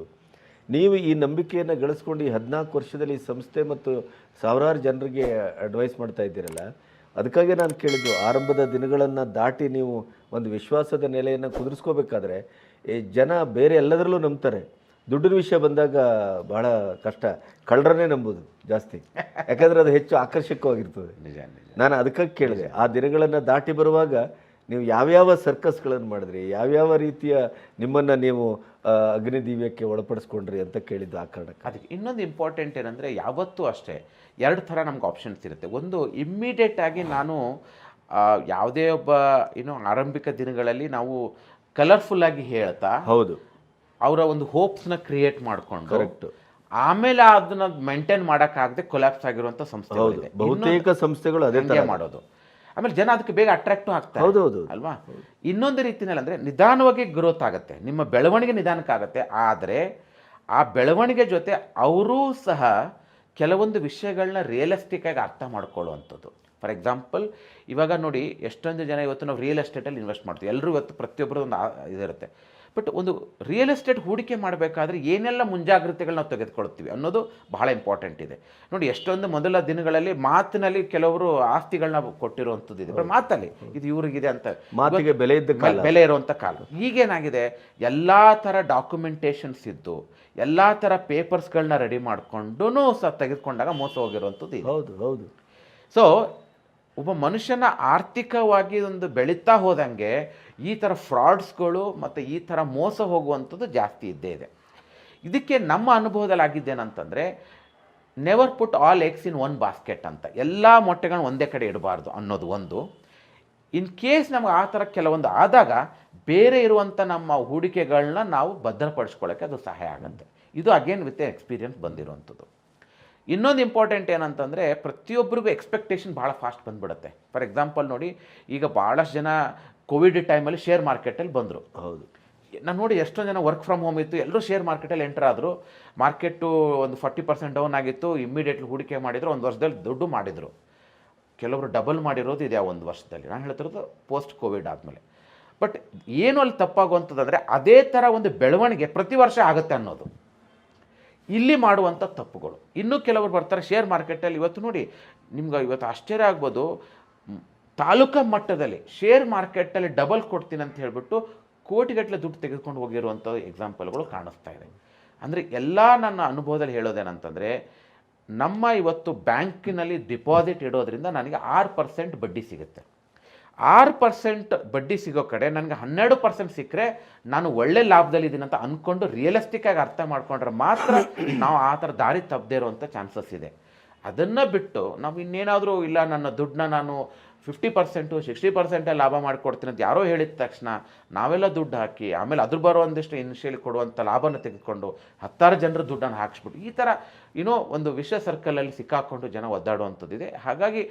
ನೀವು ಈ ನಂಬಿಕೆಯನ್ನು ಗಳಿಸ್ಕೊಂಡು ಈ 14 ವರ್ಷದಲ್ಲಿ ಈ ಸಂಸ್ಥೆ ಮತ್ತು ಸಾವಿರಾರು ಜನರಿಗೆ ಅಡ್ವೈಸ್ ಮಾಡ್ತಾ ಇದ್ದೀರಲ್ಲ, ಅದಕ್ಕಾಗಿ ನಾನು ಕೇಳಿದ್ದು, ಆರಂಭದ ದಿನಗಳನ್ನು ದಾಟಿ ನೀವು ಒಂದು ವಿಶ್ವಾಸದ ನೆಲೆಯನ್ನು ಕುದುರಿಸ್ಕೋಬೇಕಾದ್ರೆ ಜನ ಬೇರೆ ಎಲ್ಲದರಲ್ಲೂ ನಂಬ್ತಾರೆ. ದುಡ್ಡಿನ ವಿಷಯ ಬಂದಾಗ ಭಾಳ ಕಷ್ಟ, ಕಳ್ಳರನ್ನೇ ನಂಬೋದು ಜಾಸ್ತಿ, ಯಾಕಂದರೆ ಅದು ಹೆಚ್ಚು ಆಕರ್ಷಕವಾಗಿರ್ತದೆ. ನಿಜ ನಿಜ. ನಾನು ಅದಕ್ಕಾಗಿ ಕೇಳಿದೆ, ಆ ದಿನಗಳನ್ನು ದಾಟಿ ಬರುವಾಗ ನೀವು ಯಾವ್ಯಾವ ಸರ್ಕಸ್ಗಳನ್ನು ಮಾಡಿದ್ರಿ, ಯಾವ್ಯಾವ ರೀತಿಯ ನಿಮ್ಮನ್ನು ನೀವು ಅಗ್ನಿದೀವ್ಯಕ್ಕೆ ಒಳಪಡಿಸ್ಕೊಂಡ್ರಿ ಅಂತ ಕೇಳಿದ್ದು ಆ ಕಾರಣಕ್ಕೆ. ಅದಕ್ಕೆ ಇನ್ನೊಂದು ಇಂಪಾರ್ಟೆಂಟ್ ಏನಂದರೆ, ಯಾವತ್ತೂ ಅಷ್ಟೇ 2 ಥರ ನಮ್ಗೆ ಆಪ್ಷನ್ಸ್ ಇರುತ್ತೆ. ಒಂದು, ಇಮ್ಮಿಡಿಯೇಟಾಗಿ ನಾನು ಯಾವುದೇ ಒಬ್ಬ ಆರಂಭಿಕ ದಿನಗಳಲ್ಲಿ ನಾವು ಕಲರ್ಫುಲ್ಲಾಗಿ ಹೇಳ್ತಾ ಹೌದು ಅವರ ಒಂದು ಹೋಪ್ಸ್ನ ಕ್ರಿಯೇಟ್ ಮಾಡಿಕೊಂಡು ಕರೆಕ್ಟ್, ಆಮೇಲೆ ಅದನ್ನ ಮೇಂಟೈನ್ ಮಾಡೋಕ್ಕಾಗದೆ ಕೊಲ್ಯಾಪ್ಸ್ ಆಗಿರುವಂಥ ಸಂಸ್ಥೆಗಳಿದೆ. ಬಹುತೇಕ ಸಂಸ್ಥೆಗಳು ಅದೇ ತರ ಮಾಡೋದು. ಆಮೇಲೆ ಜನ ಅದಕ್ಕೆ ಬೇಗ ಅಟ್ರಾಕ್ಟು ಆಗ್ತಾರೆ. ಹೌದೌದು ಅಲ್ವಾ? ಇನ್ನೊಂದು ರೀತಿಯಲ್ಲಿ ಅಂದರೆ ನಿಧಾನವಾಗಿ ಗ್ರೋತ್ ಆಗುತ್ತೆ, ನಿಮ್ಮ ಬೆಳವಣಿಗೆ ನಿಧಾನಕ್ಕಾಗತ್ತೆ. ಆದರೆ ಆ ಬೆಳವಣಿಗೆ ಜೊತೆ ಅವರೂ ಸಹ ಕೆಲವೊಂದು ವಿಷಯಗಳನ್ನ ರಿಯಲಿಸ್ಟಿಕ್ ಆಗಿ ಅರ್ಥ ಮಾಡ್ಕೊಳ್ಳುವಂಥದ್ದು. ಫಾರ್ ಎಕ್ಸಾಂಪಲ್, ಇವಾಗ ನೋಡಿ, ಎಷ್ಟೊಂದು ಜನ ಇವತ್ತು ನಾವು ರಿಯಲ್ ಎಸ್ಟೇಟಲ್ಲಿ ಇನ್ವೆಸ್ಟ್ ಮಾಡ್ತೀವಿ. ಎಲ್ಲರೂ ಇವತ್ತು ಪ್ರತಿಯೊಬ್ಬರು ಒಂದು ಇದಿರುತ್ತೆ. ಬಟ್ ಒಂದು ರಿಯಲ್ ಎಸ್ಟೇಟ್ ಹೂಡಿಕೆ ಮಾಡಬೇಕಾದ್ರೆ ಏನೆಲ್ಲ ಮುಂಜಾಗ್ರತೆಗಳು ನಾವು ತೆಗೆದುಕೊಳ್ತೀವಿ ಅನ್ನೋದು ಬಹಳ ಇಂಪಾರ್ಟೆಂಟ್ ಇದೆ. ನೋಡಿ, ಎಷ್ಟೊಂದು ಮೊದಲ ದಿನಗಳಲ್ಲಿ ಮಾತಿನಲ್ಲಿ ಕೆಲವರು ಆಸ್ತಿಗಳನ್ನ ಕೊಟ್ಟಿರುವಂಥದ್ದು ಇದೆ. ಮಾತಲ್ಲಿ ಇದು ಇವ್ರಿಗಿದೆ ಅಂತ ಮಾತಿಗೆ ಬೆಲೆ ಇರುವಂಥ ಕಾಲ. ಈಗೇನಾಗಿದೆ, ಎಲ್ಲ ಥರ ಡಾಕ್ಯುಮೆಂಟೇಶನ್ಸ್ ಇದ್ದು ಎಲ್ಲ ಥರ ಪೇಪರ್ಸ್ಗಳನ್ನ ರೆಡಿ ಮಾಡಿಕೊಂಡು ಸಹ ತೆಗೆದುಕೊಂಡಾಗ ಮೋಸ ಹೋಗಿರುವಂಥದ್ದು ಇದೆ. ಹೌದು ಹೌದು. ಸೊ ಒಬ್ಬ ಮನುಷ್ಯನ ಆರ್ಥಿಕವಾಗಿ ಒಂದು ಬೆಳೀತಾ ಹೋದಂಗೆ ಈ ಥರ ಫ್ರಾಡ್ಸ್ಗಳು ಮತ್ತು ಈ ಥರ ಮೋಸ ಹೋಗುವಂಥದ್ದು ಜಾಸ್ತಿ ಇದ್ದೇ ಇದೆ. ಇದಕ್ಕೆ ನಮ್ಮ ಅನುಭವದಲ್ಲಿ ಆಗಿದ್ದೇನಂತಂದರೆ, never put all eggs in one basket ಅಂತ. ಎಲ್ಲ ಮೊಟ್ಟೆಗಳನ್ನ ಒಂದೇ ಕಡೆ ಇಡಬಾರ್ದು ಅನ್ನೋದು ಒಂದು. ಇನ್ ಕೇಸ್ ನಮಗೆ ಆ ಥರ ಕೆಲವೊಂದು ಆದಾಗ ಬೇರೆ ಇರುವಂಥ ನಮ್ಮ ಹೂಡಿಕೆಗಳನ್ನ ನಾವು ಭದ್ರಪಡಿಸ್ಕೊಳ್ಳೋಕ್ಕೆ ಅದು ಸಹಾಯ ಆಗುತ್ತೆ. ಇದು ಅಗೇನ್ ವಿತ್ ಎಕ್ಸ್ಪೀರಿಯನ್ಸ್ ಬಂದಿರುವಂಥದ್ದು. ಇನ್ನೊಂದು ಇಂಪಾರ್ಟೆಂಟ್ ಏನಂತಂದರೆ, ಪ್ರತಿಯೊಬ್ಬರಿಗೂ ಎಕ್ಸ್ಪೆಕ್ಟೇಷನ್ ಭಾಳ ಫಾಸ್ಟ್ ಬಂದುಬಿಡುತ್ತೆ. ಫಾರ್ ಎಕ್ಸಾಂಪಲ್ ನೋಡಿ, ಈಗ ಭಾಳಷ್ಟು ಜನ ಕೋವಿಡ್ ಟೈಮಲ್ಲಿ ಶೇರ್ ಮಾರ್ಕೆಟಲ್ಲಿ ಬಂದರು. ಹೌದು, ನಾನು ನೋಡಿ ಎಷ್ಟೊಂದು ಜನ ವರ್ಕ್ ಫ್ರಮ್ ಹೋಮ್ ಇತ್ತು, ಎಲ್ಲರೂ ಶೇರ್ ಮಾರ್ಕೆಟಲ್ಲಿ ಎಂಟರ್ ಆದರು. ಮಾರ್ಕೆಟು ಒಂದು 40% ಡೌನ್ ಆಗಿತ್ತು, ಇಮ್ಮಿಡಿಯೇಟ್ಲಿ ಹೂಡಿಕೆ ಮಾಡಿದರು, ಒಂದು ವರ್ಷದಲ್ಲಿ ದುಡ್ಡು ಮಾಡಿದರು. ಕೆಲವರು ಡಬಲ್ ಮಾಡಿರೋದು ಇದೆ ಆ ಒಂದು ವರ್ಷದಲ್ಲಿ. ನಾನು ಹೇಳ್ತಿರೋದು ಪೋಸ್ಟ್ ಕೋವಿಡ್ ಆದಮೇಲೆ. ಬಟ್ ಏನು ಅಲ್ಲಿ ತಪ್ಪಾಗುವಂಥದ್ದಂದರೆ, ಅದೇ ಥರ ಒಂದು ಬೆಳವಣಿಗೆ ಪ್ರತಿ ವರ್ಷ ಆಗುತ್ತೆ ಅನ್ನೋದು ಇಲ್ಲಿ ಮಾಡುವಂಥ ತಪ್ಪುಗಳು. ಇನ್ನೂ ಕೆಲವರು ಬರ್ತಾರೆ ಶೇರ್ ಮಾರ್ಕೆಟಲ್ಲಿ. ಇವತ್ತು ನೋಡಿ, ನಿಮ್ಗೆ ಇವತ್ತು ಆಶ್ಚರ್ಯ ಆಗ್ಬೋದು, ತಾಲೂಕಾ ಮಟ್ಟದಲ್ಲಿ ಶೇರ್ ಮಾರ್ಕೆಟಲ್ಲಿ ಡಬಲ್ ಕೊಡ್ತೀನಿ ಅಂತ ಹೇಳಿಬಿಟ್ಟು ಕೋಟಿಗಟ್ಟಲೆ ದುಡ್ಡು ತೆಗೆದುಕೊಂಡು ಹೋಗಿರುವಂಥ ಎಕ್ಸಾಂಪಲ್ಗಳು ಕಾಣಿಸ್ತಾ ಇದೆ. ಅಂದರೆ ಎಲ್ಲ ನನ್ನ ಅನುಭವದಲ್ಲಿ ಹೇಳೋದೇನಂತಂದರೆ, ನಮ್ಮ ಇವತ್ತು ಬ್ಯಾಂಕಿನಲ್ಲಿ ಡಿಪಾಸಿಟ್ ಇಡೋದ್ರಿಂದ ನನಗೆ 6% ಬಡ್ಡಿ ಸಿಗುತ್ತೆ. 6% ಬಡ್ಡಿ ಸಿಗೋ ಕಡೆ ನನಗೆ 12% ಸಿಕ್ಕರೆ ನಾನು ಒಳ್ಳೆ ಲಾಭದಲ್ಲಿದ್ದೀನಿ ಅಂತ ಅಂದ್ಕೊಂಡು ರಿಯಲಿಸ್ಟಿಕ್ಕಾಗಿ ಅರ್ಥ ಮಾಡ್ಕೊಂಡ್ರೆ ಮಾತ್ರ ನಾವು ಆ ಥರ ದಾರಿ ತಪ್ಪದೇ ಇರುವಂಥ ಚಾನ್ಸಸ್ ಇದೆ. ಅದನ್ನು ಬಿಟ್ಟು ನಾವು ಇನ್ನೇನಾದರೂ ಇಲ್ಲ ನನ್ನ ದುಡ್ಡನ್ನ ನಾನು 50% 60% ಲಾಭ ಮಾಡಿಕೊಡ್ತೀನಿ ಅಂತ ಯಾರೋ ಹೇಳಿದ ತಕ್ಷಣ ನಾವೆಲ್ಲ ದುಡ್ಡು ಹಾಕಿ ಆಮೇಲೆ ಅದ್ರ ಬರೋ ಒಂದಿಷ್ಟು ಇನಿಷಿಯಲಿ ಕೊಡುವಂಥ ಲಾಭನ ತೆಗೆದುಕೊಂಡು 10 ಜನರ ದುಡ್ಡನ್ನು ಹಾಕಿಸ್ಬಿಟ್ಟು ಈ ಥರ ಒಂದು ವಿಷ ಸರ್ಕಲಲ್ಲಿ ಸಿಕ್ಕಾಕೊಂಡು ಜನ ಒದ್ದಾಡುವಂಥದ್ದಿದೆ. ಹಾಗಾಗಿ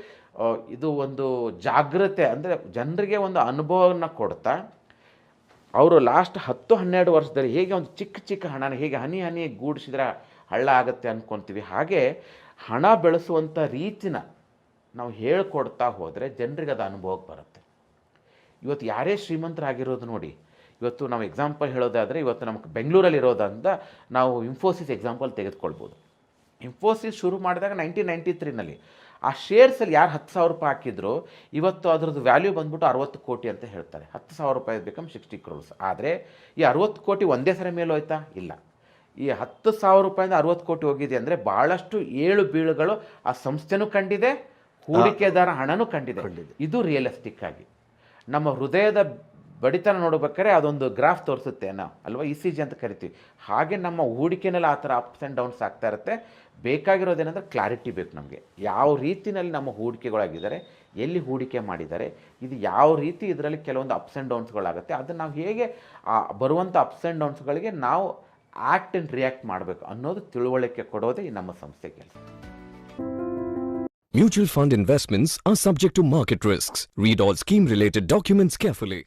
ಇದು ಒಂದು ಜಾಗ್ರತೆ, ಅಂದರೆ ಜನರಿಗೆ ಒಂದು ಅನುಭವವನ್ನು ಕೊಡ್ತಾ ಅವರು ಲಾಸ್ಟ್ 10-12 ವರ್ಷದಲ್ಲಿ ಹೇಗೆ ಒಂದು ಚಿಕ್ಕ ಚಿಕ್ಕ ಹಣನ ಹೇಗೆ ಹನಿ ಹನಿ ಗೂಡಿಸಿದ್ರೆ ಹಳ್ಳ ಆಗುತ್ತೆ ಅಂದ್ಕೊತೀವಿ, ಹಾಗೆ ಹಣ ಬೆಳೆಸುವಂಥ ರೀತಿನ ನಾವು ಹೇಳ್ಕೊಡ್ತಾ ಹೋದರೆ ಜನರಿಗೆ ಅದು ಅನುಭವಕ್ಕೆ ಬರುತ್ತೆ. ಇವತ್ತು ಯಾರೇ ಶ್ರೀಮಂತರಾಗಿರೋದು ನೋಡಿ, ಇವತ್ತು ನಾವು ಎಕ್ಸಾಂಪಲ್ ಹೇಳೋದಾದರೆ, ಇವತ್ತು ನಮಗೆ ಬೆಂಗಳೂರಲ್ಲಿ ಇರೋದಂತ ನಾವು ಇನ್ಫೋಸಿಸ್ ಎಕ್ಸಾಂಪಲ್ ತೆಗೆದುಕೊಳ್ಬೋದು. ಇನ್ಫೋಸಿಸ್ ಶುರು ಮಾಡಿದಾಗ 1993ನಲ್ಲಿ ಆ ಶೇರ್ಸಲ್ಲಿ ಯಾರು 10,000 ರೂಪಾಯಿ ಹಾಕಿದ್ರು, ಇವತ್ತು ಅದರದ್ದು ವ್ಯಾಲ್ಯೂ ಬಂದ್ಬಿಟ್ಟು 60 ಕೋಟಿ ಅಂತ ಹೇಳ್ತಾರೆ. 10,000 ರೂಪಾಯಿ ಬೇಕಂದ್ರೆ 60 crores. ಆದರೆ ಈ 60 ಕೋಟಿ ಒಂದೇ ಸರಿ ಮೇಲೆ ಹೋಯ್ತಾ? ಇಲ್ಲ. ಈ 10,000 ರೂಪಾಯಿಂದ 60 ಕೋಟಿ ಹೋಗಿದೆ ಅಂದರೆ ಭಾಳಷ್ಟು ಏಳು ಬೀಳುಗಳು ಆ ಸಂಸ್ಥೆನೂ ಕಂಡಿದೆ, ಹೂಡಿಕೆದಾರ ಹಣನೂ ಕಂಡಿದೆ. ಇದು ರಿಯಲಿಸ್ಟಿಕ್ ಆಗಿ ನಮ್ಮ ಹೃದಯದ ಬಡಿತನ ನೋಡ್ಬೇಕಾದ್ರೆ ಅದೊಂದು ಗ್ರಾಫ್ ತೋರಿಸುತ್ತೆ ನಾವು ಅಲ್ವಾ, ECG ಅಂತ ಕರಿತೀವಿ. ಹಾಗೆ ನಮ್ಮ ಹೂಡಿಕೆನಲ್ಲಿ ಆ ಥರ ಅಪ್ಸ್ ಆ್ಯಂಡ್ ಡೌನ್ಸ್ ಆಗ್ತಾ ಇರುತ್ತೆ. ಬೇಕಾಗಿರೋದೇನೆಂದರೆ ಕ್ಲಾರಿಟಿ ಬೇಕು ನಮಗೆ. ಯಾವ ರೀತಿಯಲ್ಲಿ ನಮ್ಮ ಹೂಡಿಕೆಗಳಾಗಿದ್ದಾರೆ, ಎಲ್ಲಿ ಹೂಡಿಕೆ ಮಾಡಿದ್ದಾರೆ, ಇದು ಯಾವ ರೀತಿ ಇದರಲ್ಲಿ ಕೆಲವೊಂದು ಅಪ್ಸ್ ಆ್ಯಂಡ್ ಡೌನ್ಸ್ಗಳಾಗುತ್ತೆ, ಅದನ್ನು ನಾವು ಹೇಗೆ ಬರುವಂಥ ಅಪ್ಸ್ ಆ್ಯಂಡ್ ಡೌನ್ಸ್ಗಳಿಗೆ ನಾವು ಆ್ಯಕ್ಟ್ ಆ್ಯಂಡ್ ರಿಯಾಕ್ಟ್ ಮಾಡಬೇಕು ಅನ್ನೋದು ತಿಳುವಳಿಕೆ ಕೊಡೋದೇ ಈ ನಮ್ಮ ಸಂಸ್ಥೆ ಕೆಲಸ. Mutual fund investments are subject to market risks. Read all scheme-related documents carefully.